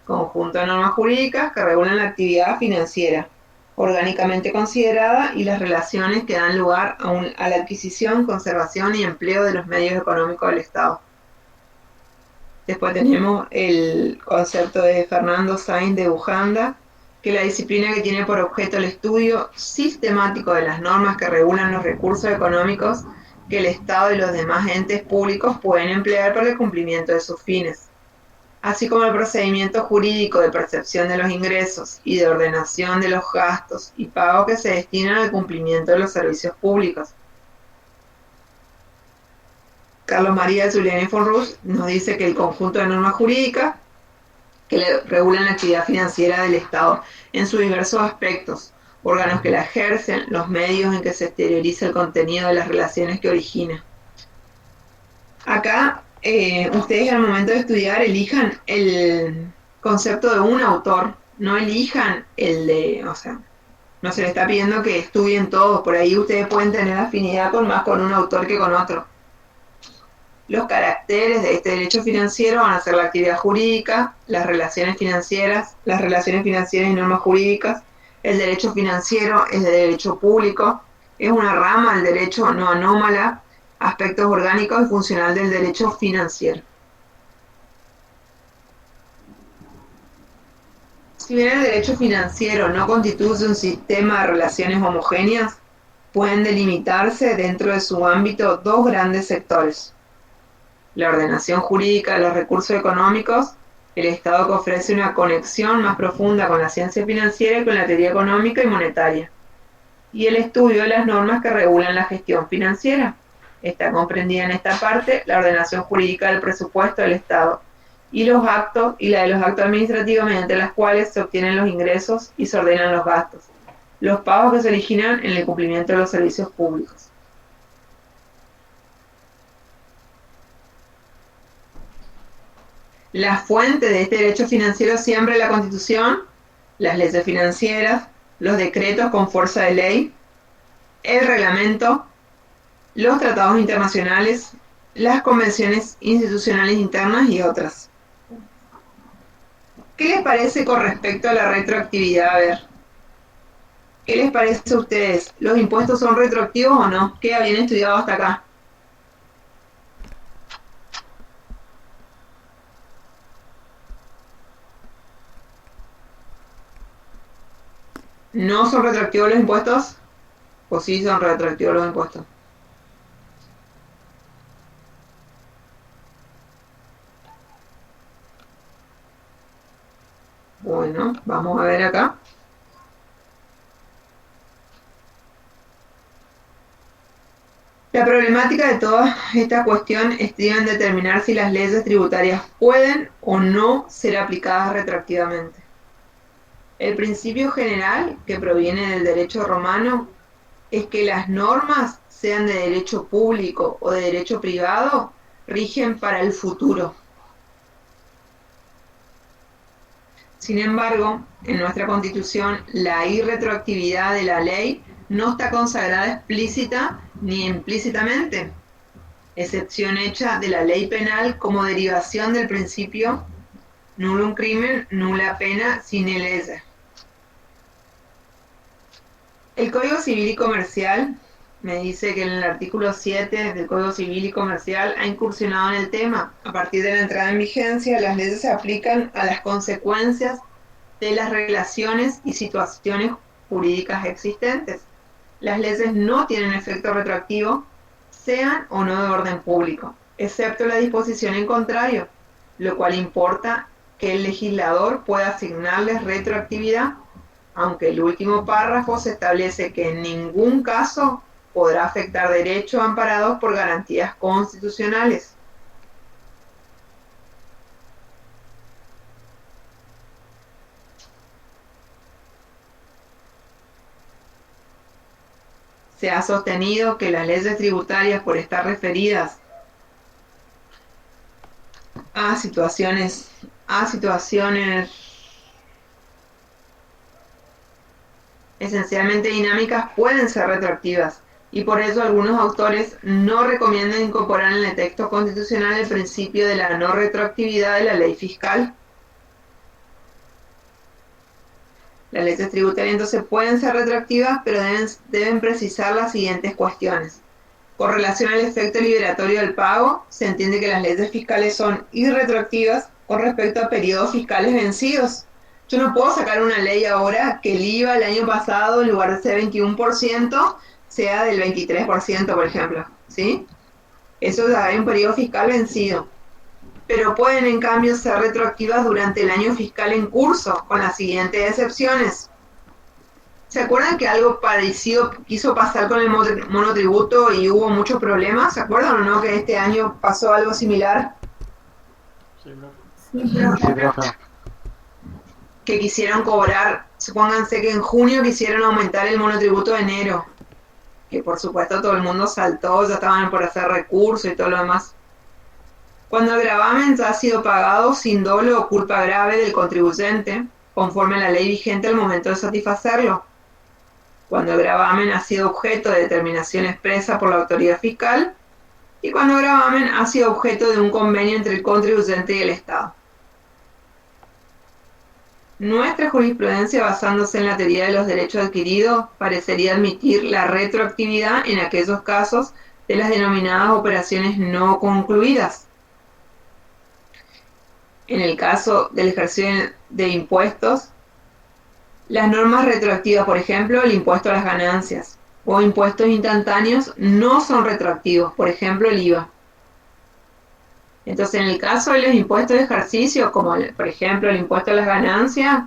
conjunto de normas jurídicas que regulan la actividad financiera, orgánicamente considerada y las relaciones que dan lugar a la adquisición, conservación y empleo de los medios económicos del Estado. Después tenemos el concepto de Fernando Sainz de Bujanda, que la disciplina que tiene por objeto el estudio sistemático de las normas que regulan los recursos económicos que el Estado y los demás entes públicos pueden emplear para el cumplimiento de sus fines, así como el procedimiento jurídico de percepción de los ingresos y de ordenación de los gastos y pagos que se destinan al cumplimiento de los servicios públicos. Carlos María Zuliani Fonrus nos dice que el conjunto de normas jurídicas que regulan la actividad financiera del Estado en sus diversos aspectos, órganos que la ejercen, los medios en que se exterioriza el contenido de las relaciones que origina. Acá, ustedes al momento de estudiar elijan el concepto de un autor, no elijan el de, o sea, no se les está pidiendo que estudien todos, por ahí ustedes pueden tener afinidad más con un autor que con otro. Los caracteres de este derecho financiero van a ser la actividad jurídica, las relaciones financieras y normas jurídicas. El derecho financiero es de derecho público, es una rama del derecho no anómala, aspectos orgánicos y funcional del derecho financiero. Si bien el derecho financiero no constituye un sistema de relaciones homogéneas, pueden delimitarse dentro de su ámbito dos grandes sectores: la ordenación jurídica de los recursos económicos, el Estado que ofrece una conexión más profunda con la ciencia financiera y con la teoría económica y monetaria, y el estudio de las normas que regulan la gestión financiera. Está comprendida en esta parte la ordenación jurídica del presupuesto del Estado y la de los actos administrativos mediante las cuales se obtienen los ingresos y se ordenan los gastos, los pagos que se originan en el cumplimiento de los servicios públicos. La fuente de este derecho financiero siempre es la Constitución, las leyes financieras, los decretos con fuerza de ley, el reglamento, los tratados internacionales, las convenciones institucionales internas y otras. ¿Qué les parece con respecto a la retroactividad? A ver, ¿qué les parece a ustedes? ¿Los impuestos son retroactivos o no? ¿Qué habían estudiado hasta acá? ¿No son retroactivos los impuestos? ¿O sí son retroactivos los impuestos? Bueno, vamos a ver acá. La problemática de toda esta cuestión estriba en determinar si las leyes tributarias pueden o no ser aplicadas retroactivamente. El principio general, que proviene del derecho romano, es que las normas, sean de derecho público o de derecho privado, rigen para el futuro. Sin embargo, en nuestra Constitución, la irretroactividad de la ley no está consagrada explícita ni implícitamente, excepción hecha de la ley penal como derivación del principio nullum crimen, nulla pena sine lege. El Código Civil y Comercial me dice que en el artículo 7 del Código Civil y Comercial ha incursionado en el tema. A partir de la entrada en vigencia, las leyes se aplican a las consecuencias de las relaciones y situaciones jurídicas existentes. Las leyes no tienen efecto retroactivo, sean o no de orden público, excepto la disposición en contrario, lo cual importa que el legislador pueda asignarles retroactividad, aunque el último párrafo se establece que en ningún caso podrá afectar derechos amparados por garantías constitucionales. Se ha sostenido que las leyes tributarias, por estar referidas a situaciones esencialmente dinámicas, pueden ser retroactivas, y por eso algunos autores no recomiendan incorporar en el texto constitucional el principio de la no retroactividad de la ley fiscal. Las leyes tributarias entonces pueden ser retroactivas, pero deben precisar las siguientes cuestiones. Con relación al efecto liberatorio del pago, se entiende que las leyes fiscales son irretroactivas con respecto a periodos fiscales vencidos. Yo no puedo sacar una ley ahora que el IVA el año pasado, en lugar de ser 21%, sea del 23%, por ejemplo, ¿sí? Eso ya hay un periodo fiscal vencido. Pero pueden en cambio ser retroactivas durante el año fiscal en curso, con las siguientes excepciones. ¿Se acuerdan que algo parecido quiso pasar con el monotributo y hubo muchos problemas? ¿Se acuerdan o no que este año pasó algo similar? Sí, profe. Sí, Sí, profe. profe. Que quisieron cobrar, supónganse que en junio quisieron aumentar el monotributo de enero, que por supuesto todo el mundo saltó, ya estaban por hacer recursos y todo lo demás. Cuando el gravamen ya ha sido pagado sin dolo o culpa grave del contribuyente, conforme a la ley vigente al momento de satisfacerlo. Cuando el gravamen ha sido objeto de determinación expresa por la autoridad fiscal y cuando el gravamen ha sido objeto de un convenio entre el contribuyente y el Estado. Nuestra jurisprudencia, basándose en la teoría de los derechos adquiridos, parecería admitir la retroactividad en aquellos casos de las denominadas operaciones no concluidas. En el caso del ejercicio de impuestos, las normas retroactivas, por ejemplo, el impuesto a las ganancias o impuestos instantáneos no son retroactivos, por ejemplo, el IVA. Entonces, en el caso de los impuestos de ejercicio, como por ejemplo el impuesto a las ganancias,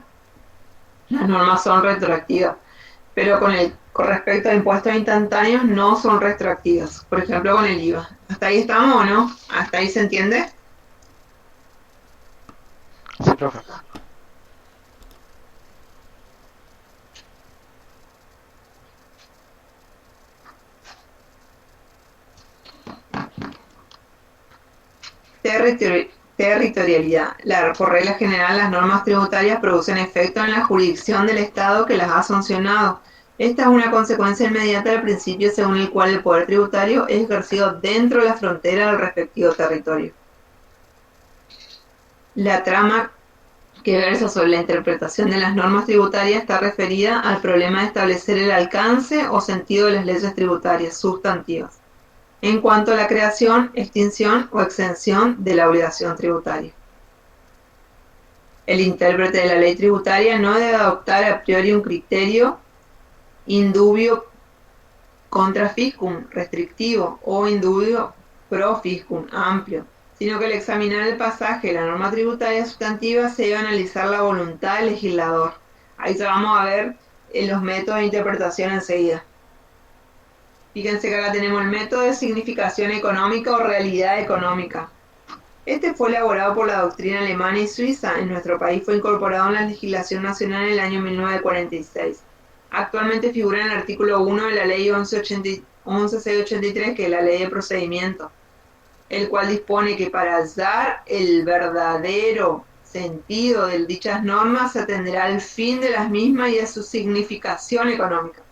las normas son retroactivas, pero con respecto a impuestos instantáneos no son retroactivas, por ejemplo con el IVA. ¿Hasta ahí estamos o no? ¿Hasta ahí se entiende? Sí, profe. Territorialidad. Por regla general, las normas tributarias producen efecto en la jurisdicción del Estado que las ha sancionado. Esta es una consecuencia inmediata del principio según el cual el poder tributario es ejercido dentro de la frontera del respectivo territorio. La trama que versa sobre la interpretación de las normas tributarias está referida al problema de establecer el alcance o sentido de las leyes tributarias sustantivas en cuanto a la creación, extinción o exención de la obligación tributaria. El intérprete de la ley tributaria no debe adoptar a priori un criterio indubio contra fiscum, restrictivo, o indubio pro fiscum, amplio, sino que al examinar el pasaje de la norma tributaria sustantiva se debe analizar la voluntad del legislador. Ahí ya vamos a ver los métodos de interpretación enseguida. Fíjense que acá tenemos el método de significación económica o realidad económica. Este fue elaborado por la doctrina alemana y suiza. En nuestro país fue incorporado en la legislación nacional en el año 1946. Actualmente figura en el artículo 1 de la ley 11.683, que es la ley de procedimiento, el cual dispone que para hallar el verdadero sentido de dichas normas se atenderá al fin de las mismas y a su significación económica.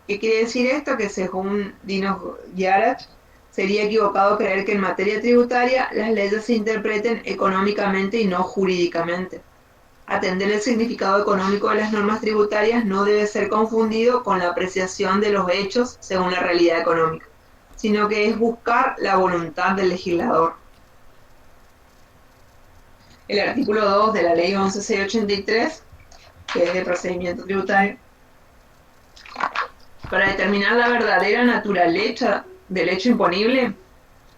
¿Qué quiere decir esto? Que según Dino Yarach, sería equivocado creer que en materia tributaria las leyes se interpreten económicamente y no jurídicamente. Atender el significado económico de las normas tributarias no debe ser confundido con la apreciación de los hechos según la realidad económica, sino que es buscar la voluntad del legislador. El artículo 2 de la ley 11.683, que es de procedimiento tributario, para determinar la verdadera naturaleza del hecho imponible,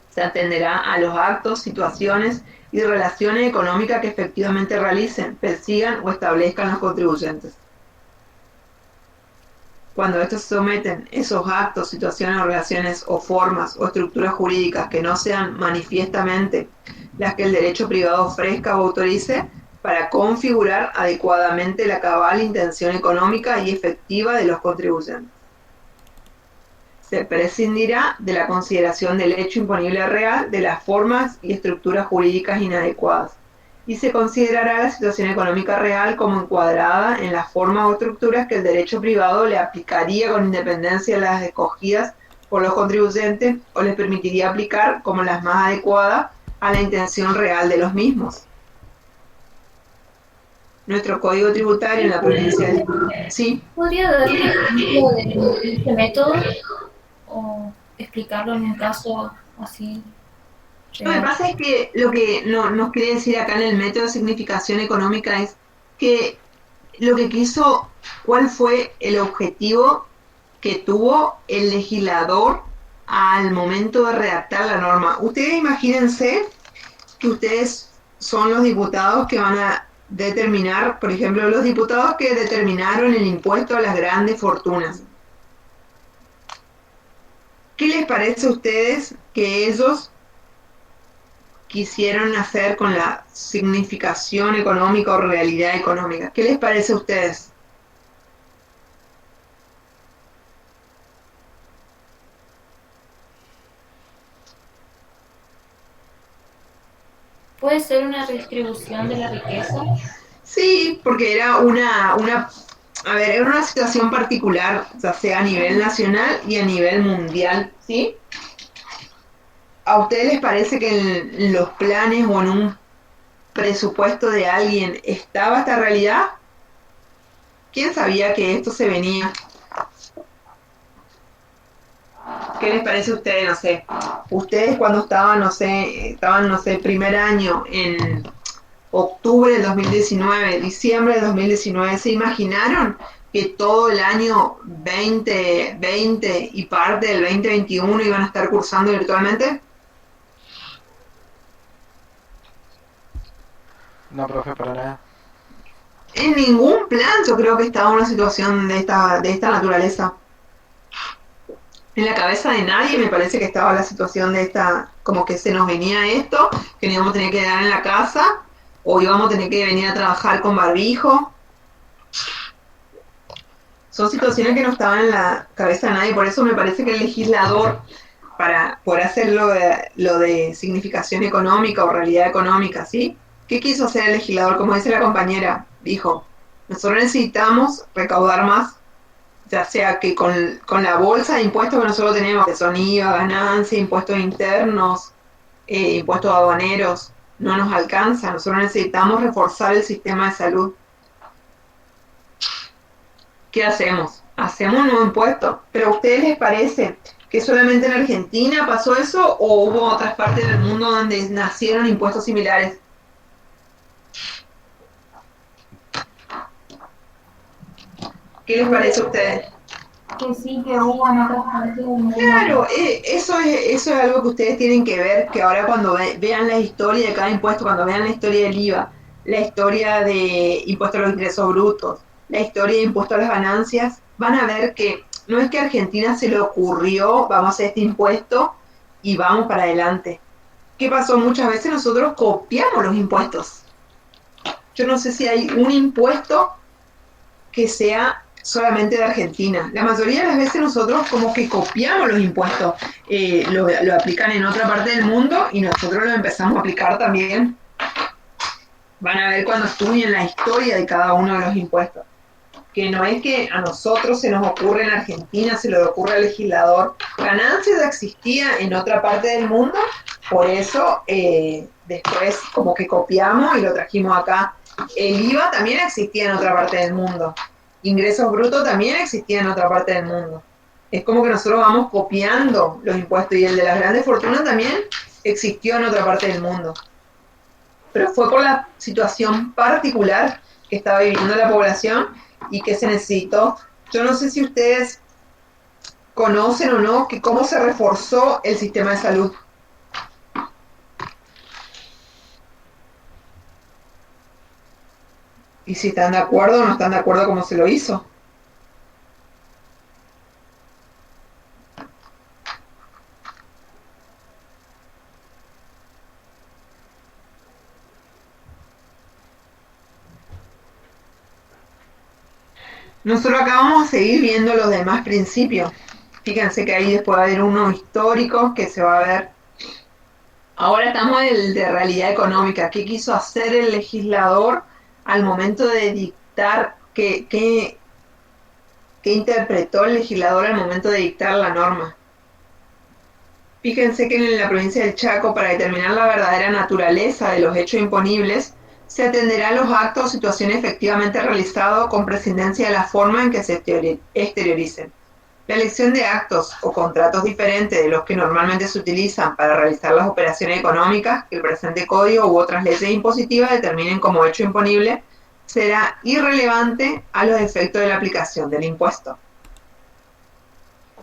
se atenderá a los actos, situaciones y relaciones económicas que efectivamente realicen, persigan o establezcan los contribuyentes. Cuando estos se someten esos actos, situaciones, relaciones o formas o estructuras jurídicas que no sean manifiestamente las que el derecho privado ofrezca o autorice, para configurar adecuadamente la cabal intención económica y efectiva de los contribuyentes. Se prescindirá de la consideración del hecho imponible real, de las formas y estructuras jurídicas inadecuadas, y se considerará la situación económica real como encuadrada en las formas o estructuras que el derecho privado le aplicaría con independencia de las escogidas por los contribuyentes o les permitiría aplicar como las más adecuadas a la intención real de los mismos. nuestro código tributario en la provincia de... Sí, ¿Podría dar un ejemplo de este método o explicarlo en un caso así lo que real? pasa es que lo que nos quiere decir acá en el método de significación económica es que lo que quiso, cuál fue el objetivo que tuvo el legislador al momento de redactar la norma. Ustedes imagínense que ustedes son los diputados que van a determinar, por ejemplo, los diputados que determinaron el impuesto a las grandes fortunas. ¿Qué les parece a ustedes que ellos quisieron hacer con la significación económica o realidad económica? ¿Qué les parece a ustedes? ¿Puede ser una redistribución de la riqueza? Sí, porque era a ver, era una situación particular, ya sea a nivel nacional y a nivel mundial, ¿sí? ¿A ustedes les parece que en los planes o en un presupuesto de alguien estaba esta realidad? ¿Quién sabía que esto se venía? ¿Qué les parece a ustedes? No sé. Ustedes cuando estaban, no sé, primer año en octubre del 2019, diciembre del 2019, ¿se imaginaron que todo el año 2020 y parte del 2021 iban a estar cursando virtualmente? No, profe, para nada. En ningún plan yo creo que estaba una situación de esta naturaleza. En la cabeza de nadie me parece que estaba la situación de esta, como que se nos venía esto, que nos íbamos a tener que quedar en la casa, o íbamos a tener que venir a trabajar con barbijo. Son situaciones que no estaban en la cabeza de nadie, por eso me parece que el legislador, para poder hacer lo de significación económica o realidad económica, ¿sí? ¿Qué quiso hacer el legislador? Como dice la compañera, dijo, nosotros necesitamos recaudar más, ya sea que con la bolsa de impuestos que nosotros tenemos, que son IVA, ganancia, impuestos internos, impuestos aduaneros, no nos alcanza. Nosotros necesitamos reforzar el sistema de salud. ¿Qué hacemos? Hacemos un nuevo impuesto. ¿Pero a ustedes les parece que solamente en Argentina pasó eso o hubo otras partes del mundo donde nacieron impuestos similares? ¿Qué les parece a ustedes? Que sí, que hubo en otras partes del mundo. Claro, eso es algo que ustedes tienen que ver, que ahora cuando vean la historia de cada impuesto, cuando vean la historia del IVA, la historia de impuesto a los ingresos brutos, la historia de impuesto a las ganancias, van a ver que no es que a Argentina se le ocurrió, vamos a hacer este impuesto y vamos para adelante. ¿Qué pasó? Muchas veces nosotros copiamos los impuestos. Yo no sé si hay un impuesto que sea solamente de Argentina. La mayoría de las veces nosotros como que copiamos los impuestos, lo aplican en otra parte del mundo y nosotros lo empezamos a aplicar también. Van a ver cuando estudien la historia de cada uno de los impuestos. Que no es que a nosotros se nos ocurre en Argentina, se le ocurre al legislador. Ganancia ya existía en otra parte del mundo, por eso después como que copiamos y lo trajimos acá. El IVA también existía en otra parte del mundo. Ingresos brutos también existía en otra parte del mundo. Es como que nosotros vamos copiando los impuestos y el de las grandes fortunas también existió en otra parte del mundo. Pero fue por la situación particular que estaba viviendo la población y que se necesitó. Yo no sé si ustedes conocen o no que cómo se reforzó el sistema de salud. Y si están de acuerdo o no están de acuerdo cómo se lo hizo. Nosotros acá vamos a seguir viendo los demás principios. Fíjense que ahí después va a haber unos históricos que se va a ver. Ahora estamos en el de realidad económica. ¿Qué quiso hacer el legislador al momento de dictar? ¿Qué interpretó el legislador al momento de dictar la norma? Fíjense que en la provincia del Chaco, para determinar la verdadera naturaleza de los hechos imponibles, Se atenderá a los actos o situaciones efectivamente realizados con prescindencia de la forma en que se exterioricen. La elección de actos o contratos diferentes de los que normalmente se utilizan para realizar las operaciones económicas que el presente código u otras leyes impositivas determinen como hecho imponible será irrelevante a los efectos de la aplicación del impuesto.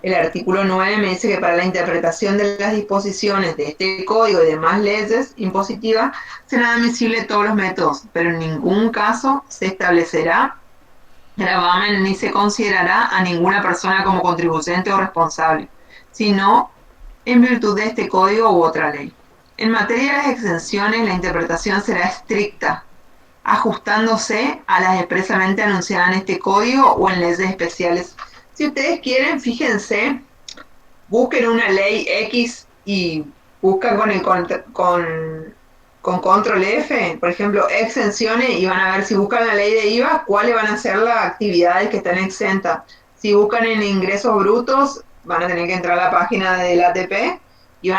El artículo 9 me dice que para la interpretación de las disposiciones de este código y demás leyes impositivas serán admisibles todos los métodos, pero en ningún caso se establecerá gravamen ni se considerará a ninguna persona como contribuyente o responsable, sino en virtud de este código u otra ley. En materia de las exenciones, la interpretación será estricta, ajustándose a las expresamente anunciadas en este código o en leyes especiales. Si ustedes quieren, fíjense, busquen una ley X y buscan con control F, por ejemplo, exenciones, y van a ver si buscan la ley de IVA, cuáles van a ser las actividades que están exentas. Si buscan en ingresos brutos, van a tener que entrar a la página del ATP y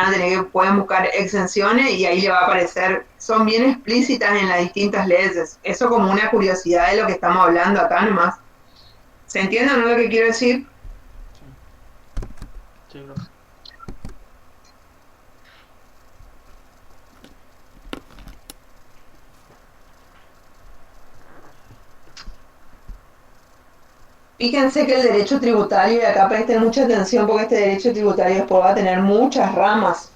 pueden buscar exenciones y ahí le va a aparecer, son bien explícitas en las distintas leyes. Eso como una curiosidad de lo que estamos hablando acá nomás. ¿Se entiende o no lo que quiero decir? Sí, bro. Fíjense que el derecho tributario, y acá presten mucha atención porque este derecho tributario después va a tener muchas ramas,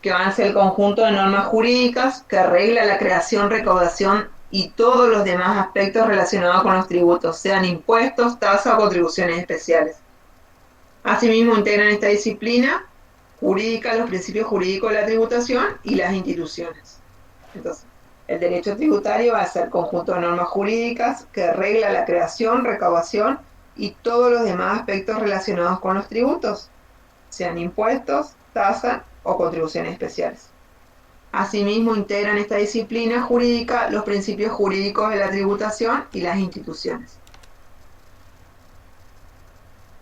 que van a ser el conjunto de normas jurídicas que regla la creación, recaudación y todos los demás aspectos relacionados con los tributos, sean impuestos, tasas o contribuciones especiales. Asimismo, integran esta disciplina jurídica los principios jurídicos de la tributación y las instituciones. Entonces, el derecho tributario va a ser conjunto de normas jurídicas que regla la creación, recaudación y todos los demás aspectos relacionados con los tributos, sean impuestos, tasas o contribuciones especiales. Asimismo, integran esta disciplina jurídica los principios jurídicos de la tributación y las instituciones.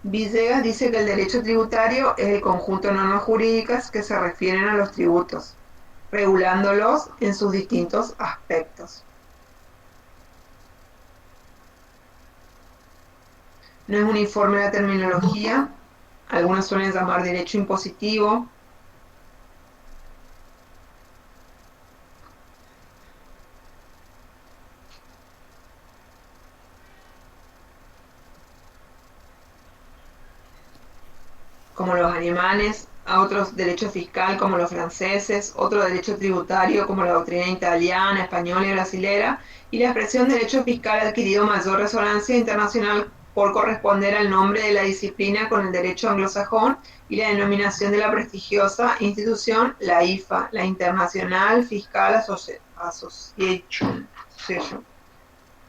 Villegas dice que el derecho tributario es el conjunto de normas jurídicas que se refieren a los tributos, regulándolos en sus distintos aspectos. No es uniforme la terminología, algunos suelen llamar derecho impositivo, como los alemanes, a otros derecho fiscal como los franceses, otro derecho tributario como la doctrina italiana, española y brasilera, y la expresión derecho fiscal ha adquirido mayor resonancia internacional por corresponder al nombre de la disciplina con el derecho anglosajón y la denominación de la prestigiosa institución, la IFA, la International Fiscal Association.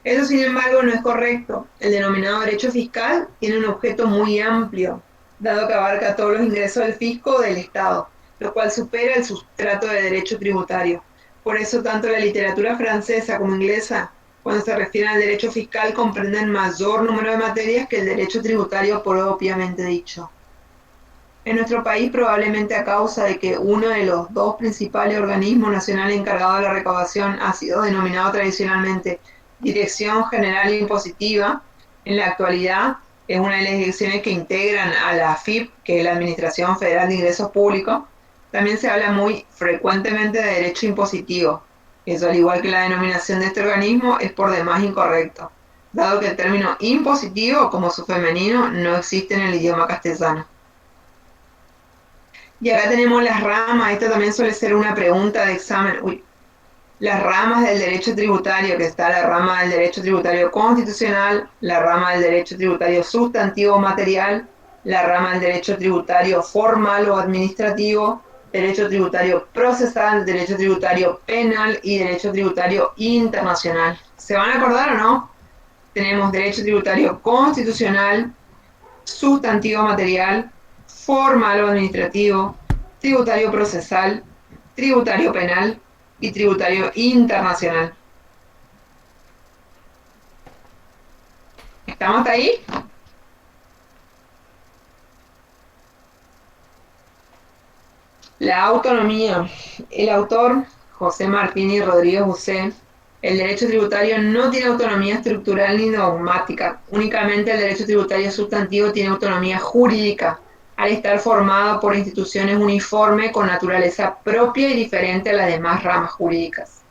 Eso, sin embargo, no es correcto. El denominado derecho fiscal tiene un objeto muy amplio, dado que abarca todos los ingresos del fisco o del Estado, lo cual supera el sustrato de derecho tributario. Por eso, tanto la literatura francesa como inglesa, cuando se refieren al derecho fiscal, comprenden mayor número de materias que el derecho tributario propiamente dicho. En nuestro país, probablemente a causa de que uno de los dos principales organismos nacionales encargados de la recaudación ha sido denominado tradicionalmente Dirección General Impositiva, en la actualidad es una de las direcciones que integran a la AFIP, que es la Administración Federal de Ingresos Públicos. También se habla muy frecuentemente de derecho impositivo. Eso, al igual que la denominación de este organismo, es por demás incorrecto, dado que el término impositivo, como su femenino, no existe en el idioma castellano. Y acá tenemos las ramas, esto también suele ser una pregunta de examen. Las ramas del derecho tributario, que está la rama del derecho tributario constitucional, la rama del derecho tributario sustantivo material, la rama del derecho tributario formal o administrativo, derecho tributario procesal, derecho tributario penal y derecho tributario internacional. ¿Se van a acordar o no? Tenemos derecho tributario constitucional, sustantivo material, formal o administrativo, tributario procesal, tributario penal y tributario internacional. ¿Estamos hasta ahí? La autonomía. El autor José Martín y Rodríguez José, el derecho tributario no tiene autonomía estructural ni dogmática. Únicamente el derecho tributario sustantivo tiene autonomía jurídica, al estar formado por instituciones uniformes con naturaleza propia y diferente a las demás ramas jurídicas.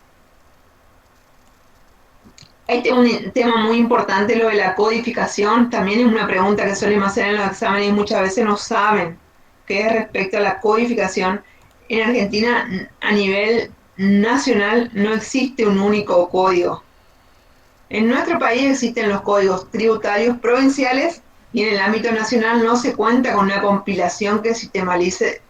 Este es un tema muy importante, lo de la codificación. También es una pregunta que suelen hacer en los exámenes y muchas veces no saben qué es respecto a la codificación. En Argentina, a nivel nacional, no existe un único código. En nuestro país existen los códigos tributarios provinciales y en el ámbito nacional no se cuenta con una compilación que sistematice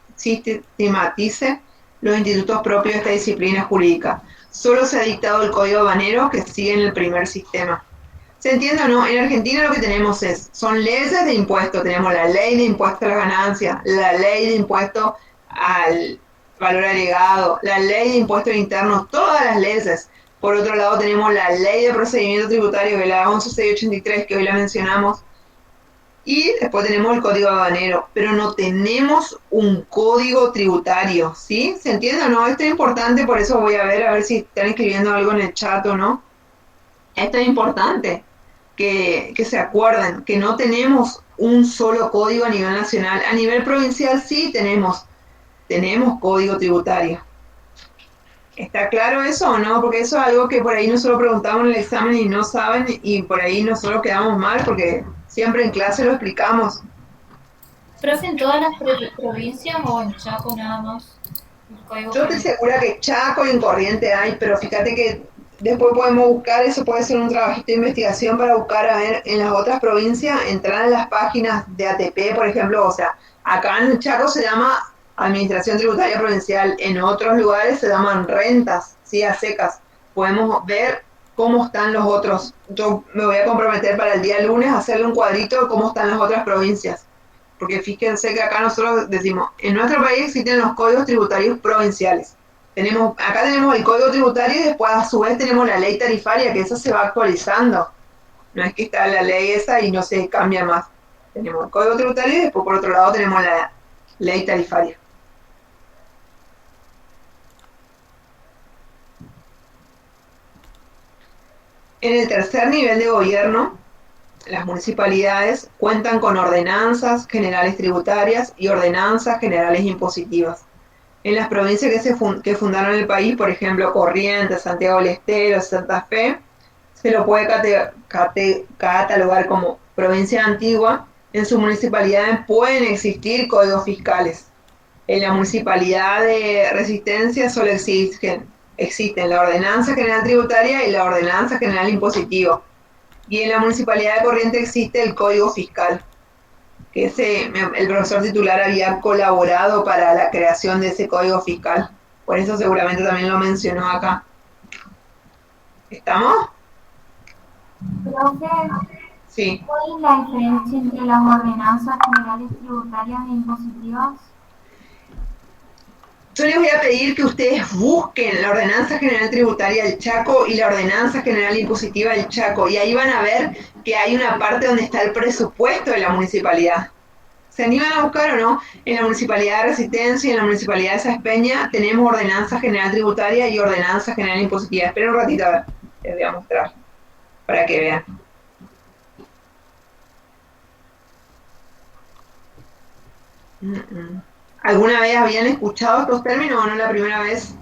los institutos propios de esta disciplina jurídica. Solo se ha dictado el Código Aduanero que sigue en el primer sistema. ¿Se entiende o no? En Argentina lo que tenemos son leyes de impuestos. Tenemos la ley de impuesto a las ganancias, la ley de impuesto al valor agregado, la ley de impuestos internos, todas las leyes. Por otro lado tenemos la ley de procedimiento tributario, que es la 11683, que hoy la mencionamos, y después tenemos el código aduanero, pero no tenemos un código tributario, ¿sí? ¿Se entiende o no? Esto es importante, por eso voy a ver si están escribiendo algo en el chat o no. Esto es importante, que se acuerden, que no tenemos un solo código a nivel nacional. A nivel provincial sí tenemos código tributario. ¿Está claro eso o no? Porque eso es algo que por ahí nosotros preguntamos en el examen y no saben, y por ahí nosotros quedamos mal porque siempre en clase lo explicamos. ¿Profe, en todas las provincias o en Chaco nada más? Yo estoy segura que Chaco y en Corrientes hay, pero fíjate que después podemos buscar, eso puede ser un trabajito de investigación para buscar a ver en las otras provincias, entrar en las páginas de ATP, por ejemplo, o sea, acá en Chaco se llama Administración Tributaria Provincial, en otros lugares se llaman rentas, ¿sí? A secas. Podemos ver cómo están los otros. Yo me voy a comprometer para el día lunes a hacerle un cuadrito de cómo están las otras provincias. Porque fíjense que acá nosotros decimos, en nuestro país existen los códigos tributarios provinciales. Acá tenemos el código tributario y después a su vez tenemos la ley tarifaria, que esa se va actualizando. No es que está la ley esa y no se cambia más. Tenemos el código tributario y después por otro lado tenemos la ley tarifaria. En el tercer nivel de gobierno, las municipalidades cuentan con ordenanzas generales tributarias y ordenanzas generales impositivas. En las provincias que fundaron el país, por ejemplo, Corrientes, Santiago del Estero, Santa Fe, se lo puede catalogar como provincia antigua. En sus municipalidades pueden existir códigos fiscales. En la municipalidad de Resistencia solo existen la Ordenanza General Tributaria y la Ordenanza General Impositiva. Y en la municipalidad de Corrientes existe el Código Fiscal, que el profesor titular había colaborado para la creación de ese Código Fiscal. Por eso seguramente también lo mencionó acá. ¿Estamos? Profe, Sí. ¿cuál es la diferencia entre las ordenanzas generales tributarias e impositivas? Yo les voy a pedir que ustedes busquen la Ordenanza General Tributaria del Chaco y la Ordenanza General Impositiva del Chaco, y ahí van a ver que hay una parte donde está el presupuesto de la municipalidad. ¿Se animan a buscar o no? En la Municipalidad de Resistencia y en la Municipalidad de Saspeña tenemos Ordenanza General Tributaria y Ordenanza General Impositiva. Esperen un ratito, a ver, les voy a mostrar para que vean. ¿Alguna vez habían escuchado estos términos o no la primera vez?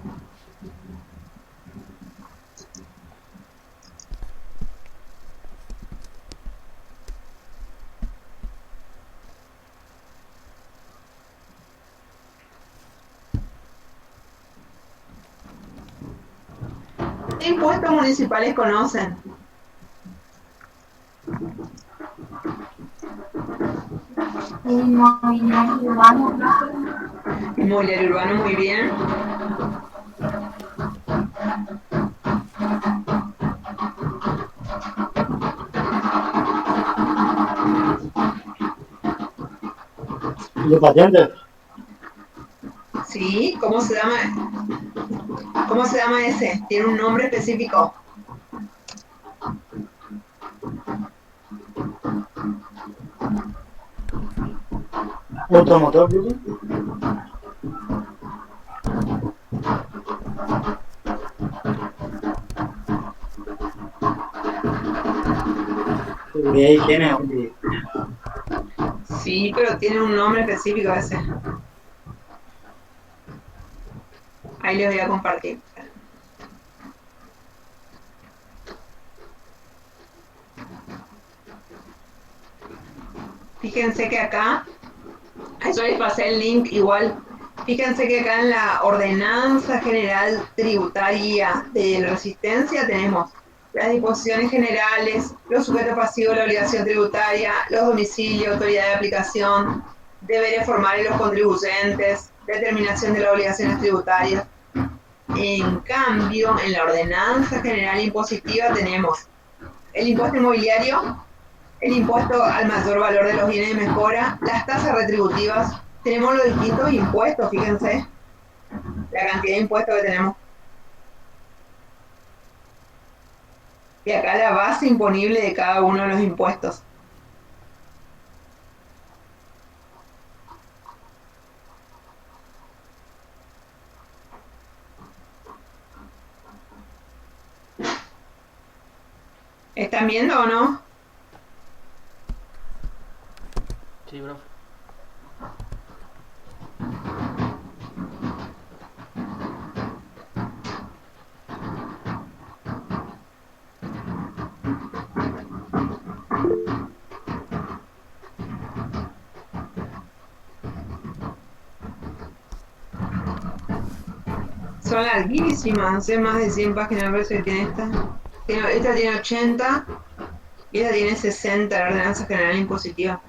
¿Qué impuestos municipales conocen? Inmobiliario urbano, profe. Inmobiliario urbano, muy bien. ¿De patentes? Sí, ¿cómo se llama? ¿Cómo se llama ese? ¿Tiene un nombre específico? ¿Automotor, Billy? Y ahí tiene un... Sí, pero tiene un nombre específico ese. Ahí les voy a compartir. Fíjense que acá, a eso les pasé el link igual. Fíjense que acá en la Ordenanza General Tributaria de Resistencia tenemos las disposiciones generales, los sujetos pasivos de la obligación tributaria, los domicilios, autoridad de aplicación, deberes formales de los contribuyentes, determinación de las obligaciones tributarias. En cambio, en la Ordenanza General Impositiva tenemos el impuesto inmobiliario, el impuesto al mayor valor de los bienes de mejora, las tasas retributivas, tenemos los distintos impuestos, fíjense, la cantidad de impuestos que tenemos. Y acá la base imponible de cada uno de los impuestos. ¿Están viendo o no? Sí, profe. Son larguísimas, más de 100 páginas, me parece que tiene esta. Esta tiene 80 y esta tiene 60, la Ordenanza General Impositiva.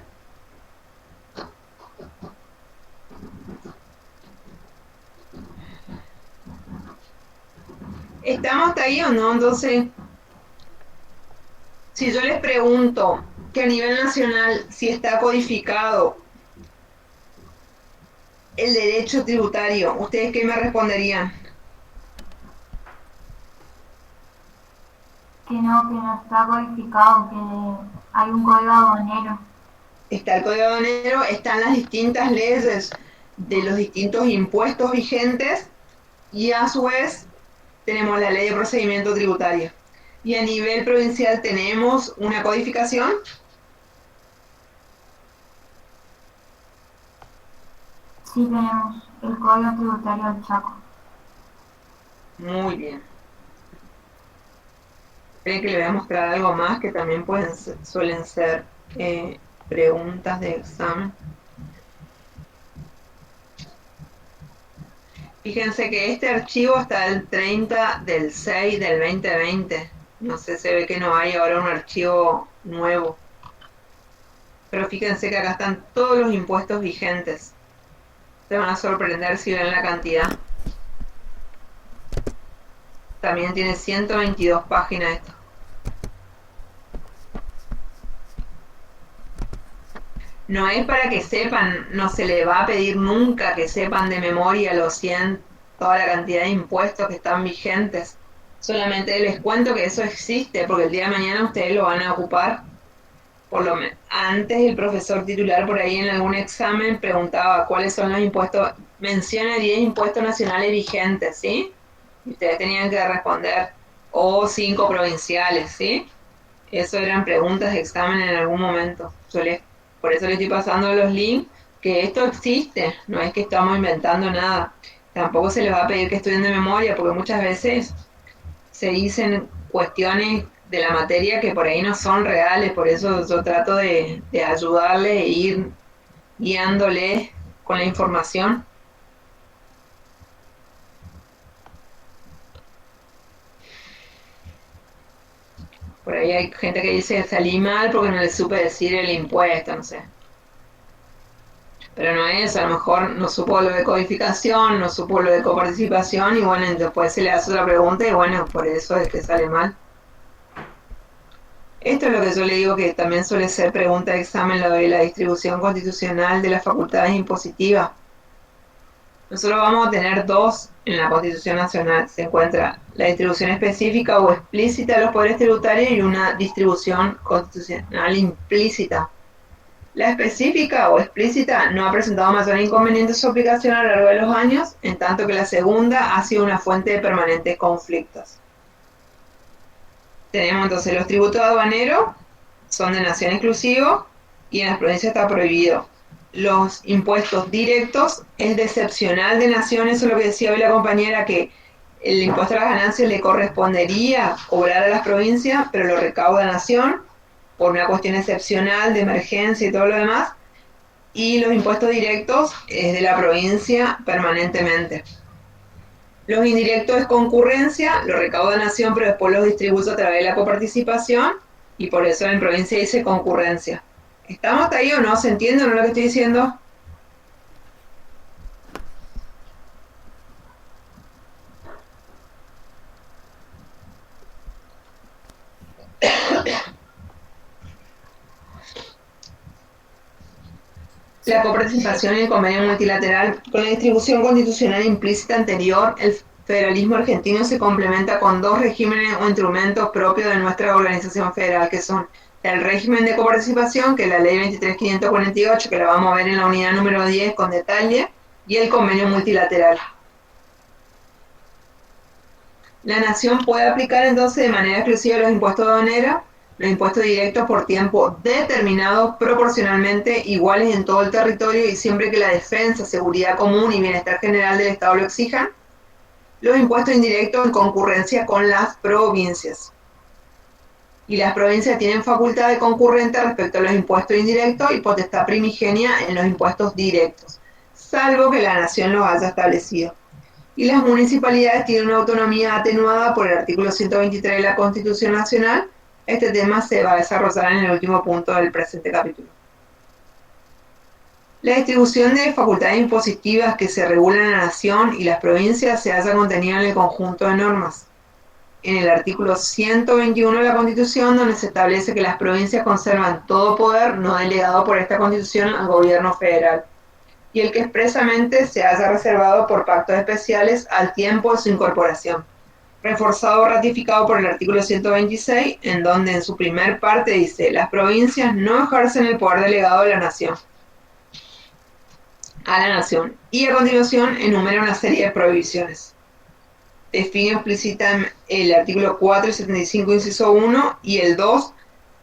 ¿Estamos hasta ahí o no? Entonces, si yo les pregunto que a nivel nacional si está codificado el derecho tributario, ¿ustedes qué me responderían? Que no está codificado, que hay un código aduanero. Está el Código Aduanero, están las distintas leyes de los distintos impuestos vigentes y a su vez tenemos la Ley de Procedimiento Tributario. Y a nivel provincial tenemos una codificación. Sí, tenemos el Código Tributario del Chaco. Muy bien. Creo que le voy a mostrar algo más que también suelen ser preguntas de examen. Fíjense que este archivo está el 30 del 6 del 2020. No sé, se ve que no hay ahora un archivo nuevo. Pero fíjense que acá están todos los impuestos vigentes. Se van a sorprender si ven la cantidad. También tiene 122 páginas esto. No es para que sepan, no se le va a pedir nunca que sepan de memoria los 100, toda la cantidad de impuestos que están vigentes. Solamente les cuento que eso existe, porque el día de mañana ustedes lo van a ocupar. Antes el profesor titular por ahí en algún examen preguntaba cuáles son los impuestos, menciona 10 impuestos nacionales vigentes, ¿sí? Y ustedes tenían que responder, o 5 provinciales, ¿sí? Eso eran preguntas de examen en algún momento. Por eso le estoy pasando los links, que esto existe, no es que estamos inventando nada. Tampoco se les va a pedir que estudien de memoria, porque muchas veces se dicen cuestiones de la materia que por ahí no son reales, por eso yo trato de ayudarles e ir guiándoles con la información. Por ahí hay gente que dice salí mal porque no le supe decir el impuesto, no sé. Pero no es, a lo mejor no supo lo de codificación, no supo lo de coparticipación y bueno, después se le hace otra pregunta y bueno, por eso es que sale mal. Esto es lo que yo le digo que también suele ser pregunta de examen, lo de la distribución constitucional de las facultades impositivas. Nosotros vamos a tener dos en la Constitución Nacional. Se encuentra la distribución específica o explícita de los poderes tributarios y una distribución constitucional implícita. La específica o explícita no ha presentado mayor inconveniente en su aplicación a lo largo de los años, en tanto que la segunda ha sido una fuente de permanentes conflictos. Tenemos entonces los tributos aduaneros, son de nación exclusivo y en las provincias está prohibido. Los impuestos directos es de excepcional de nación, eso es lo que decía hoy la compañera, que el impuesto a las ganancias le correspondería cobrar a las provincias, pero lo recauda nación por una cuestión excepcional de emergencia y todo lo demás, y los impuestos directos es de la provincia permanentemente. Los indirectos es concurrencia, lo recauda nación, pero después los distribuye a través de la coparticipación, y por eso en provincia dice concurrencia. ¿Estamos hasta ahí o no? ¿Se entiende o no lo que estoy diciendo? La coparticipación y el convenio multilateral. Con la distribución constitucional implícita anterior, el federalismo argentino se complementa con dos regímenes o instrumentos propios de nuestra organización federal, que son el régimen de coparticipación, que es la ley 23.548, que la vamos a ver en la unidad número 10 con detalle, y el convenio multilateral. La nación puede aplicar entonces de manera exclusiva los impuestos aduaneros, los impuestos directos por tiempo determinado, proporcionalmente iguales en todo el territorio y siempre que la defensa, seguridad común y bienestar general del Estado lo exijan. Los impuestos indirectos en concurrencia con las provincias. Y las provincias tienen facultad de concurrente respecto a los impuestos indirectos y potestad primigenia en los impuestos directos, salvo que la nación los haya establecido. Y las municipalidades tienen una autonomía atenuada por el artículo 123 de la Constitución Nacional. Este tema se va a desarrollar en el último punto del presente capítulo. La distribución de facultades impositivas que se regulan en la nación y las provincias se halla contenida en el conjunto de normas. En el artículo 121 de la Constitución, donde se establece que las provincias conservan todo poder no delegado por esta Constitución al gobierno federal, y el que expresamente se haya reservado por pactos especiales al tiempo de su incorporación. Reforzado o ratificado por el artículo 126, en donde en su primer parte dice: las provincias no ejercen el poder delegado de la nación a la nación, y a continuación enumera una serie de prohibiciones. Define explícita el artículo 4 y 75, inciso 1, y el 2,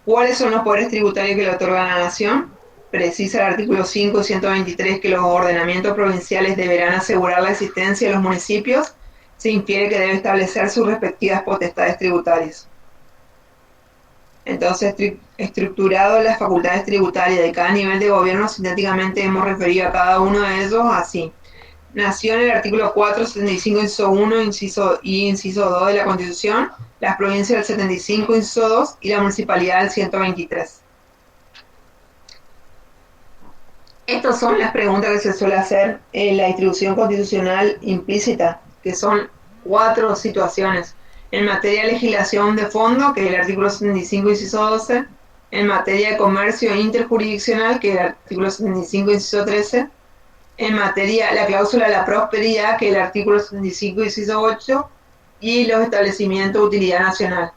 cuáles son los poderes tributarios que le otorgan a la nación. Precisa el artículo 5 y 123 que los ordenamientos provinciales deberán asegurar la existencia de los municipios. Se infiere que debe establecer sus respectivas potestades tributarias. Entonces, estructurado las facultades tributarias de cada nivel de gobierno, sintéticamente hemos referido a cada uno de ellos así. Nación, el artículo 4, 75, inciso 1, inciso 2 de la Constitución, las provincias del 75, inciso 2, y la municipalidad del 123. Estas son las preguntas que se suele hacer en la distribución constitucional implícita, que son 4 situaciones. En materia de legislación de fondo, que es el artículo 75, inciso 12. En materia de comercio interjurisdiccional, que es el artículo 75, inciso 13. En materia de la cláusula de la prosperidad, que es el artículo 75, inciso 8. Y los establecimientos de utilidad nacional.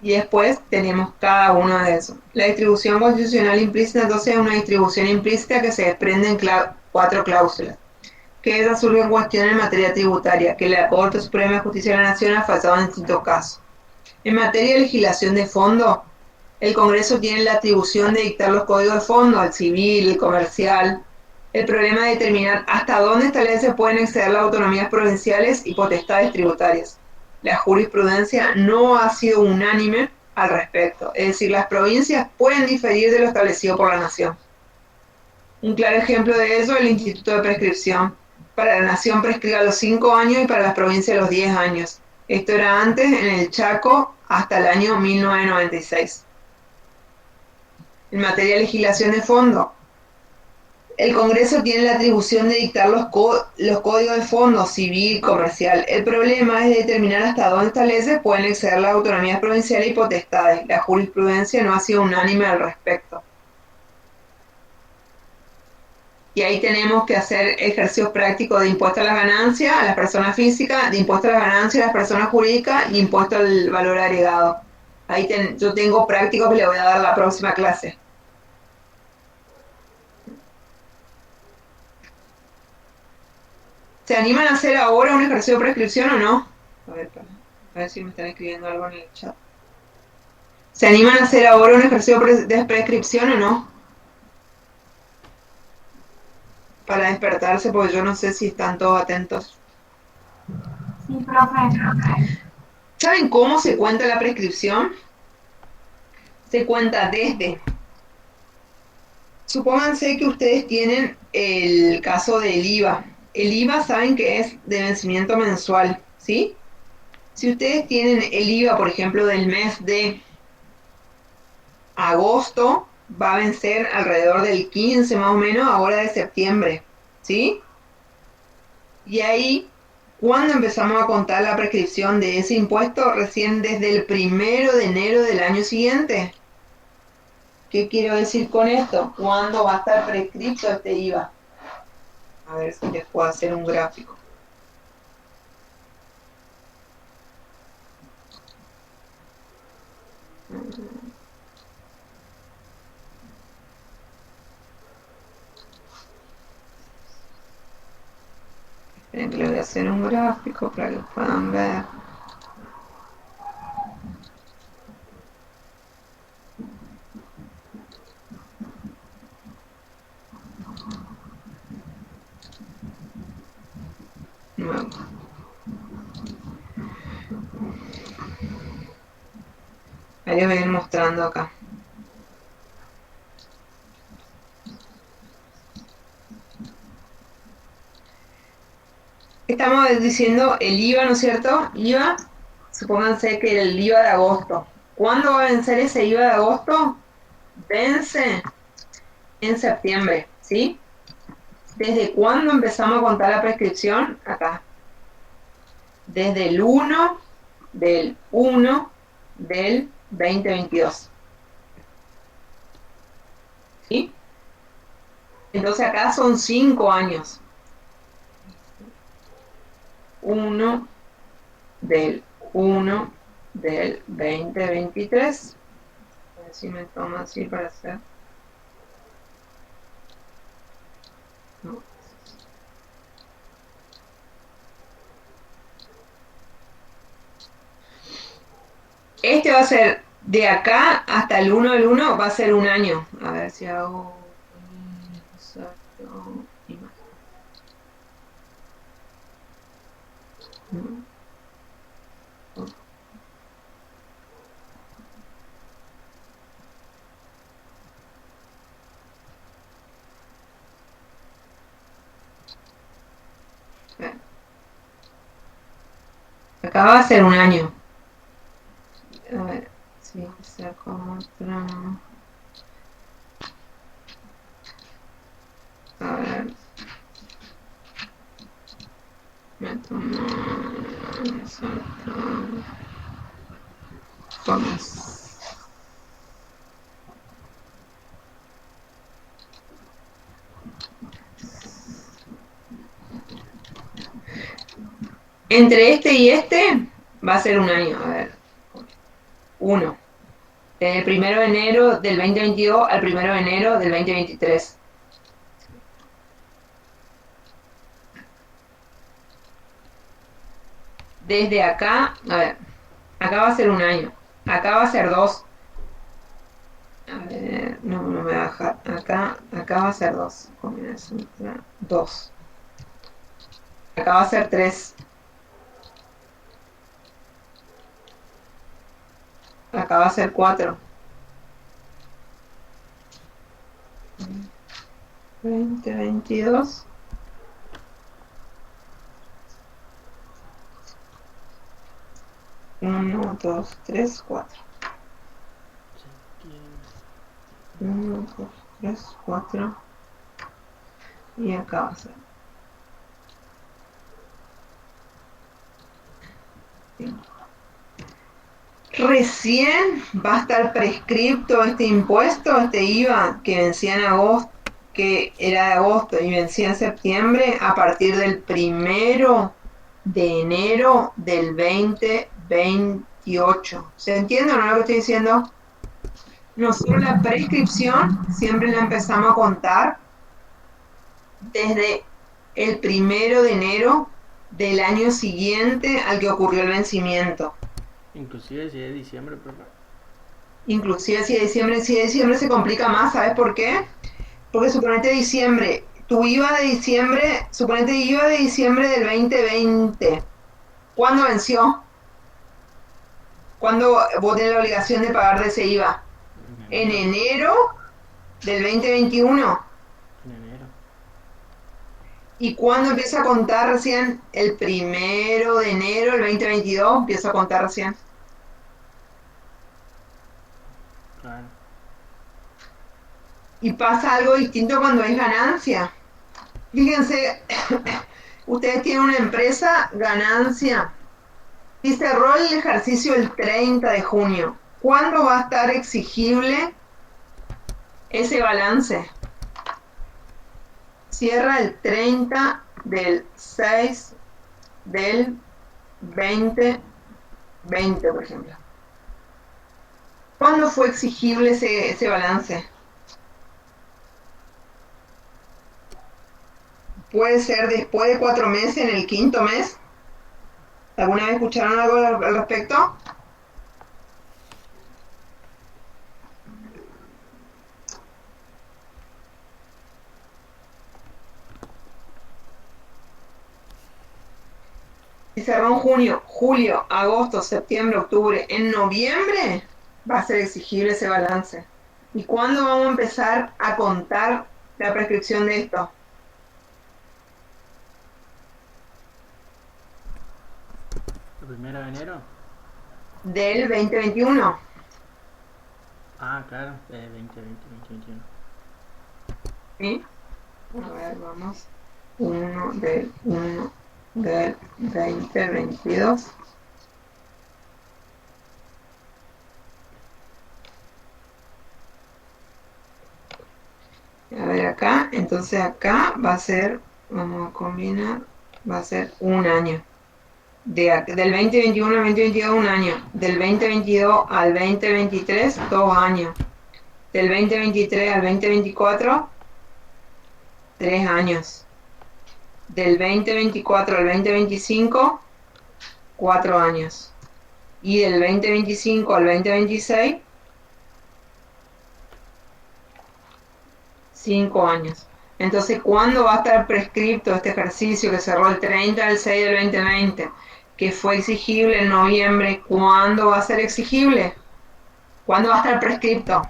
Y después tenemos cada uno de esos. La distribución constitucional implícita entonces es una distribución implícita que se desprende en 4 cláusulas, que esa surge en cuestión en materia tributaria, que la Corte Suprema de Justicia de la Nación ha fallado en distintos casos. En materia de legislación de fondo, el Congreso tiene la atribución de dictar los códigos de fondo, el civil, el comercial. El problema es determinar hasta dónde estas leyes pueden exceder las autonomías provinciales y potestades tributarias. La jurisprudencia no ha sido unánime al respecto, es decir, las provincias pueden diferir de lo establecido por la nación. Un claro ejemplo de ello es el Instituto de Prescripción. Para la nación prescribe a los 5 años y para las provincias a los 10 años. Esto era antes en el Chaco hasta el año 1996. En materia de legislación de fondo, el Congreso tiene la atribución de dictar los códigos de fondo civil, comercial. El problema es determinar hasta dónde estas leyes pueden exceder las autonomías provinciales y potestades. La jurisprudencia no ha sido unánime al respecto. Y ahí tenemos que hacer ejercicios prácticos de impuesto a las ganancias a las personas físicas, de impuesto a las ganancias a las personas jurídicas y impuesto al valor agregado. Ahí yo tengo prácticos que le voy a dar la próxima clase. ¿Se animan a hacer ahora un ejercicio de prescripción o no? A ver si me están escribiendo algo en el chat. ¿Se animan a hacer ahora un ejercicio de prescripción o no? Para despertarse, porque yo no sé si están todos atentos. Sí, profe. ¿Saben cómo se cuenta la prescripción? Se cuenta desde... Supónganse que ustedes tienen el caso del IVA. El IVA saben que es de vencimiento mensual, ¿sí? Si ustedes tienen el IVA, por ejemplo, del mes de agosto, va a vencer alrededor del 15 más o menos, ahora de septiembre, ¿sí? Y ahí, ¿cuándo empezamos a contar la prescripción de ese impuesto? Recién desde el 1 de enero del año siguiente. ¿Qué quiero decir con esto? ¿Cuándo va a estar prescrito este IVA? A ver si les puedo hacer un gráfico. Esperen que les voy a hacer un gráfico para que puedan ver. Nuevo. Ahí les voy a ir mostrando acá. Estamos diciendo el IVA, ¿no es cierto? IVA, supónganse que el IVA de agosto. ¿Cuándo va a vencer ese IVA de agosto? Vence en septiembre, ¿sí? ¿Desde cuándo empezamos a contar la prescripción? Acá. Desde el 1 del 2022. ¿Sí? Entonces acá son 5 años. 1 del 2023. A ver si me toma así para hacer. No. Este va a ser de acá hasta el 1 del 1, va a ser un año. A ver si hago imagen. Acá va a ser un año. A ver si saco otra. A ver. Me tomo. Vamos. Entre este y este va a ser un año. A ver. 1. Desde el 1 de enero del 2022 al 1 de enero del 2023. Desde acá, a ver, acá va a ser un año. Acá va a ser 2. A ver, no me va a dejar. Acá va a ser 2. 2. Acá va a ser 3. Acá va a ser 4. 2022. Uno, dos, tres, 4. 1, 2, 3, 4. Y acá va a ser 5. Recién va a estar prescripto este impuesto, este IVA que vencía en agosto, que era de agosto y vencía en septiembre a partir del 1 de enero del 2028. ¿Se entiende o no lo que estoy diciendo? Nosotros la prescripción siempre la empezamos a contar desde el 1 de enero del año siguiente al que ocurrió el vencimiento. Inclusive si es diciembre, profe. Inclusive si es diciembre se complica más, ¿sabes por qué? Porque suponete diciembre, tu IVA de diciembre, suponete IVA de diciembre del 2020. ¿Cuándo venció? ¿Cuándo vos tenés la obligación de pagar de ese IVA? En En enero. enero del 2021. En enero. ¿Y cuándo empieza a contar recién? El 1 de enero del 2022 empieza a contar recién. Claro. Y pasa algo distinto cuando es ganancia. Fíjense, ustedes tienen una empresa, ganancia, y cerró el ejercicio el 30 de junio. ¿Cuándo va a estar exigible ese balance? Cierra el 30 del 6 del 2020, por ejemplo. ¿Cuándo fue exigible ese balance? Puede ser después de 4 meses, en el quinto mes. ¿Alguna vez escucharon algo al respecto? Si cerró en junio, julio, agosto, septiembre, octubre, en noviembre va a ser exigible ese balance. ¿Y cuándo vamos a empezar a contar la prescripción de esto? ¿El 1 de enero? Del 2021. Ah, claro, 2020, 2021. ¿Sí? A ver, vamos. 1 del 2022. A ver acá, entonces acá va a ser, vamos a combinar, va a ser un año. Del 2021 al 2022, un año. Del 2022 al 2023, 2 años. Del 2023 al 2024, 3 años. Del 2024 al 2025, 4 años. Y del 2025 al 2026, 5 años. Entonces, ¿cuándo va a estar prescripto este ejercicio que cerró el 30 del 6 del 2020? Que fue exigible en noviembre. ¿Cuándo va a ser exigible? ¿Cuándo va a estar prescripto?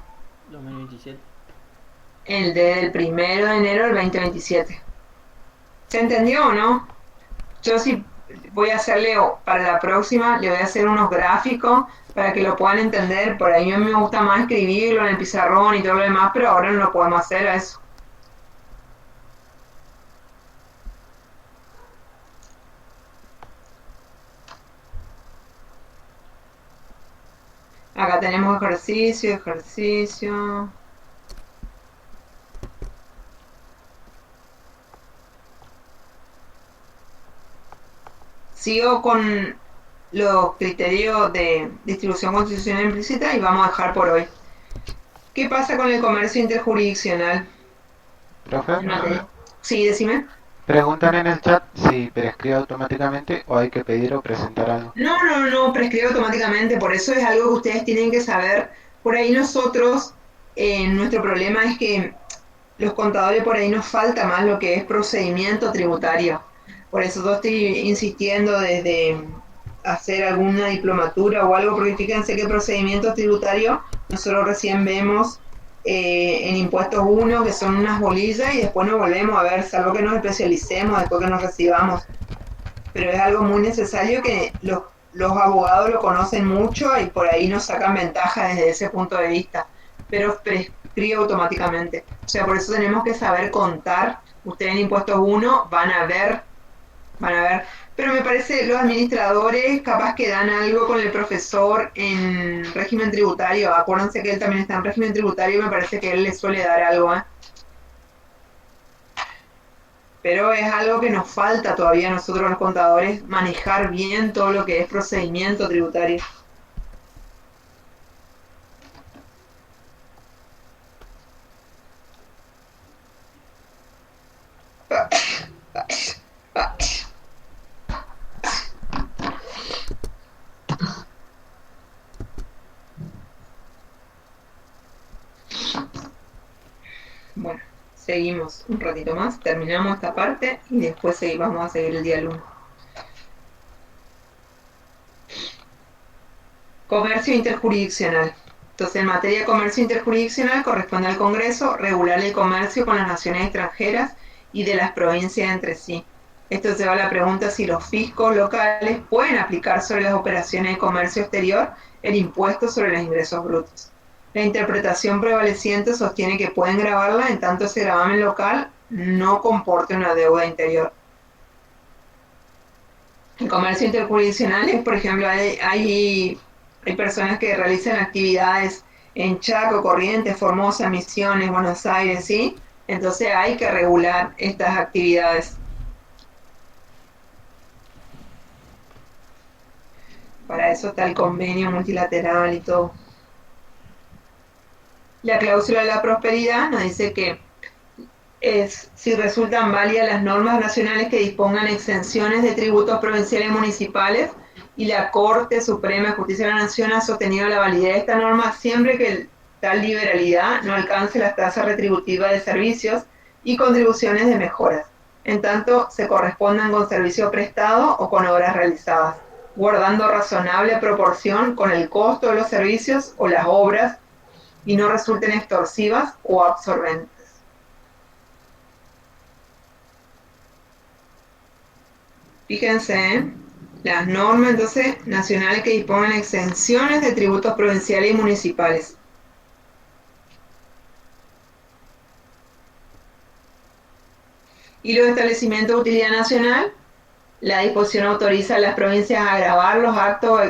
2027. El del 1 de enero del 2027. ¿Se entendió o no? Yo sí voy a hacerle, para la próxima, le voy a hacer unos gráficos para que lo puedan entender. Por ahí a mí me gusta más escribirlo en el pizarrón y todo lo demás, pero ahora no lo podemos hacer a eso. Acá tenemos ejercicio, ejercicio. Sigo con los criterios de distribución constitucional implícita y vamos a dejar por hoy. ¿Qué pasa con el comercio interjurisdiccional? Profe, Sí, decime. preguntan en el chat si prescribe automáticamente o hay que pedir o presentar algo. No, prescribe automáticamente, por eso es algo que ustedes tienen que saber. Por ahí nosotros, nuestro problema es que los contadores por ahí nos falta más lo que es procedimiento tributario. Por eso yo estoy insistiendo desde hacer alguna diplomatura o algo, porque fíjense que procedimiento tributario nosotros recién vemos en impuestos 1, que son unas bolillas, y después nos volvemos a ver, salvo que nos especialicemos, después que nos recibamos. Pero es algo muy necesario que los abogados lo conocen mucho y por ahí nos sacan ventaja desde ese punto de vista, pero prescribe automáticamente. O sea, por eso tenemos que saber contar. Ustedes en impuestos 1 van a ver, pero me parece los administradores capaz que dan algo con el profesor en régimen tributario. Acuérdense que él también está en régimen tributario y me parece que él le suele dar algo, ¿eh? Pero es algo que nos falta todavía a nosotros los contadores, manejar bien todo lo que es procedimiento tributario. seguimos un ratito más, terminamos esta parte y después vamos a seguir el día lunes. Comercio interjurisdiccional. Entonces, en materia de comercio interjurisdiccional corresponde al Congreso regular el comercio con las naciones extranjeras y de las provincias entre sí. Esto se va a la pregunta si los fiscos locales pueden aplicar sobre las operaciones de comercio exterior el impuesto sobre los ingresos brutos. La interpretación prevaleciente sostiene que pueden gravarla en tanto ese gravamen local no comporte una deuda interior. El comercio interjurisdiccional es, por ejemplo, hay personas que realizan actividades en Chaco, Corrientes, Formosa, Misiones, Buenos Aires, ¿sí? Entonces hay que regular estas actividades. Para eso está el convenio multilateral y todo. La cláusula de la prosperidad nos dice que es si resultan válidas las normas nacionales que dispongan exenciones de tributos provinciales y municipales, y la Corte Suprema de Justicia de la Nación ha sostenido la validez de esta norma siempre que tal liberalidad no alcance las tasas retributivas de servicios y contribuciones de mejoras, en tanto se correspondan con servicio prestado o con obras realizadas, guardando razonable proporción con el costo de los servicios o las obras y no resulten extorsivas o absorbentes. Fíjense, las normas entonces nacionales que dispongan exenciones de tributos provinciales y municipales. Y los establecimientos de utilidad nacional, la disposición autoriza a las provincias a gravar los actos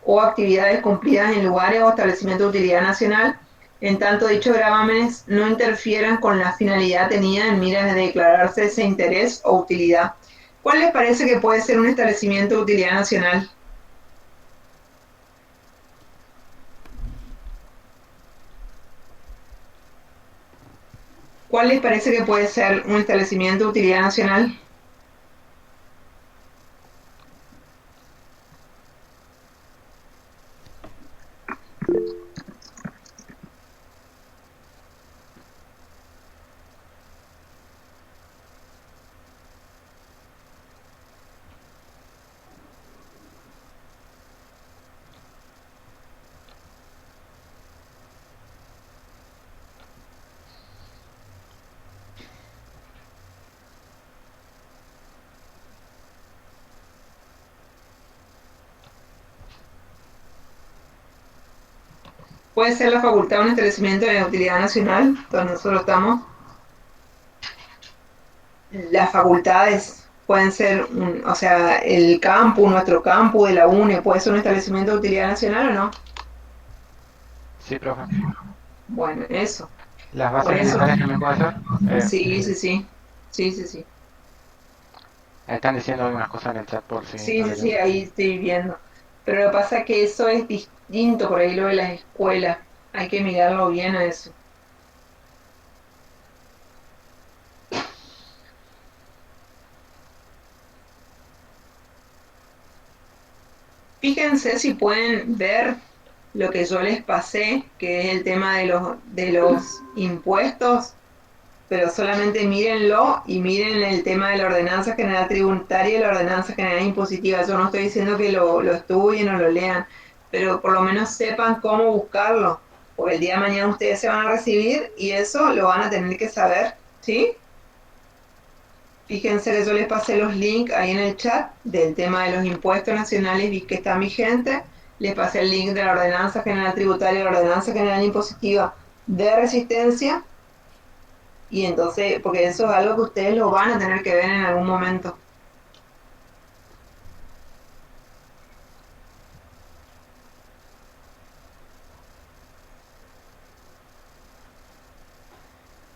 o actividades cumplidas en lugares o establecimientos de utilidad nacional, en tanto dichos gravámenes no interfieran con la finalidad tenida en miras de declararse ese interés o utilidad. ¿Cuál les parece que puede ser un establecimiento de utilidad nacional? ¿Cuál les parece que puede ser un establecimiento de utilidad nacional? Puede ser la facultad de un establecimiento de utilidad nacional, donde nosotros estamos. Las facultades pueden ser, o sea, el campus, nuestro campus de la UNE, ¿puede ser un establecimiento de utilidad nacional o no? Sí, profe. Bueno, eso. Las Por bases eso. militares también puede ser. Sí, sí, sí. Sí, sí, sí. Están diciendo algunas cosas en el chat por si. Sí, no sí, le- sí, ahí estoy viendo. Pero lo que pasa es que eso es distinto por ahí lo de las escuelas. Hay que mirarlo bien a eso. Fíjense si pueden ver lo que yo les pasé, que es el tema de los impuestos, pero solamente mírenlo y miren el tema de la ordenanza general tributaria y la ordenanza general impositiva. Yo no estoy diciendo que lo estudien o lo lean, pero por lo menos sepan cómo buscarlo, porque el día de mañana ustedes se van a recibir y eso lo van a tener que saber, ¿sí? Fíjense que yo les pasé los links ahí en el chat del tema de los impuestos nacionales que están vigentes. Les pasé el link de la ordenanza general tributaria y la ordenanza general impositiva de resistencia. Y entonces, porque eso es algo que ustedes lo van a tener que ver en algún momento.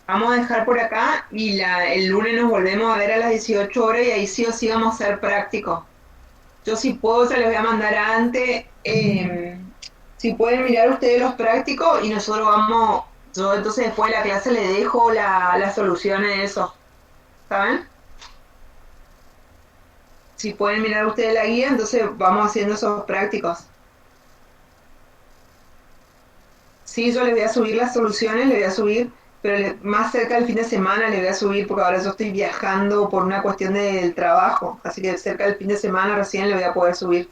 Vamos a dejar por acá y el lunes nos volvemos a ver a las 18 horas y ahí sí o sí vamos a ser prácticos. Yo si puedo se les voy a mandar antes, si pueden mirar ustedes los prácticos y nosotros vamos, yo entonces después de la clase les dejo las soluciones de eso, ¿saben? Si pueden mirar ustedes la guía, entonces vamos haciendo esos prácticos. Sí, yo les voy a subir las soluciones, les voy a subir, pero más cerca del fin de semana le voy a subir porque ahora yo estoy viajando por una cuestión del trabajo, así que cerca del fin de semana recién le voy a poder subir.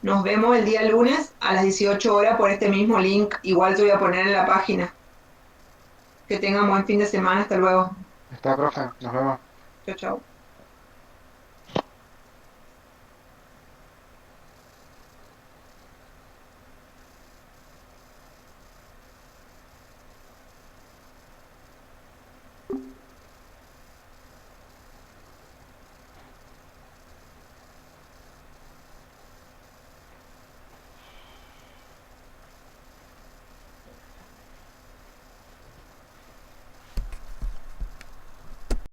Nos vemos el día lunes a las 18 horas por este mismo link, igual te voy a poner en la página. Que tengan buen fin de semana, hasta luego. Está, profe, nos vemos. Chao, chao.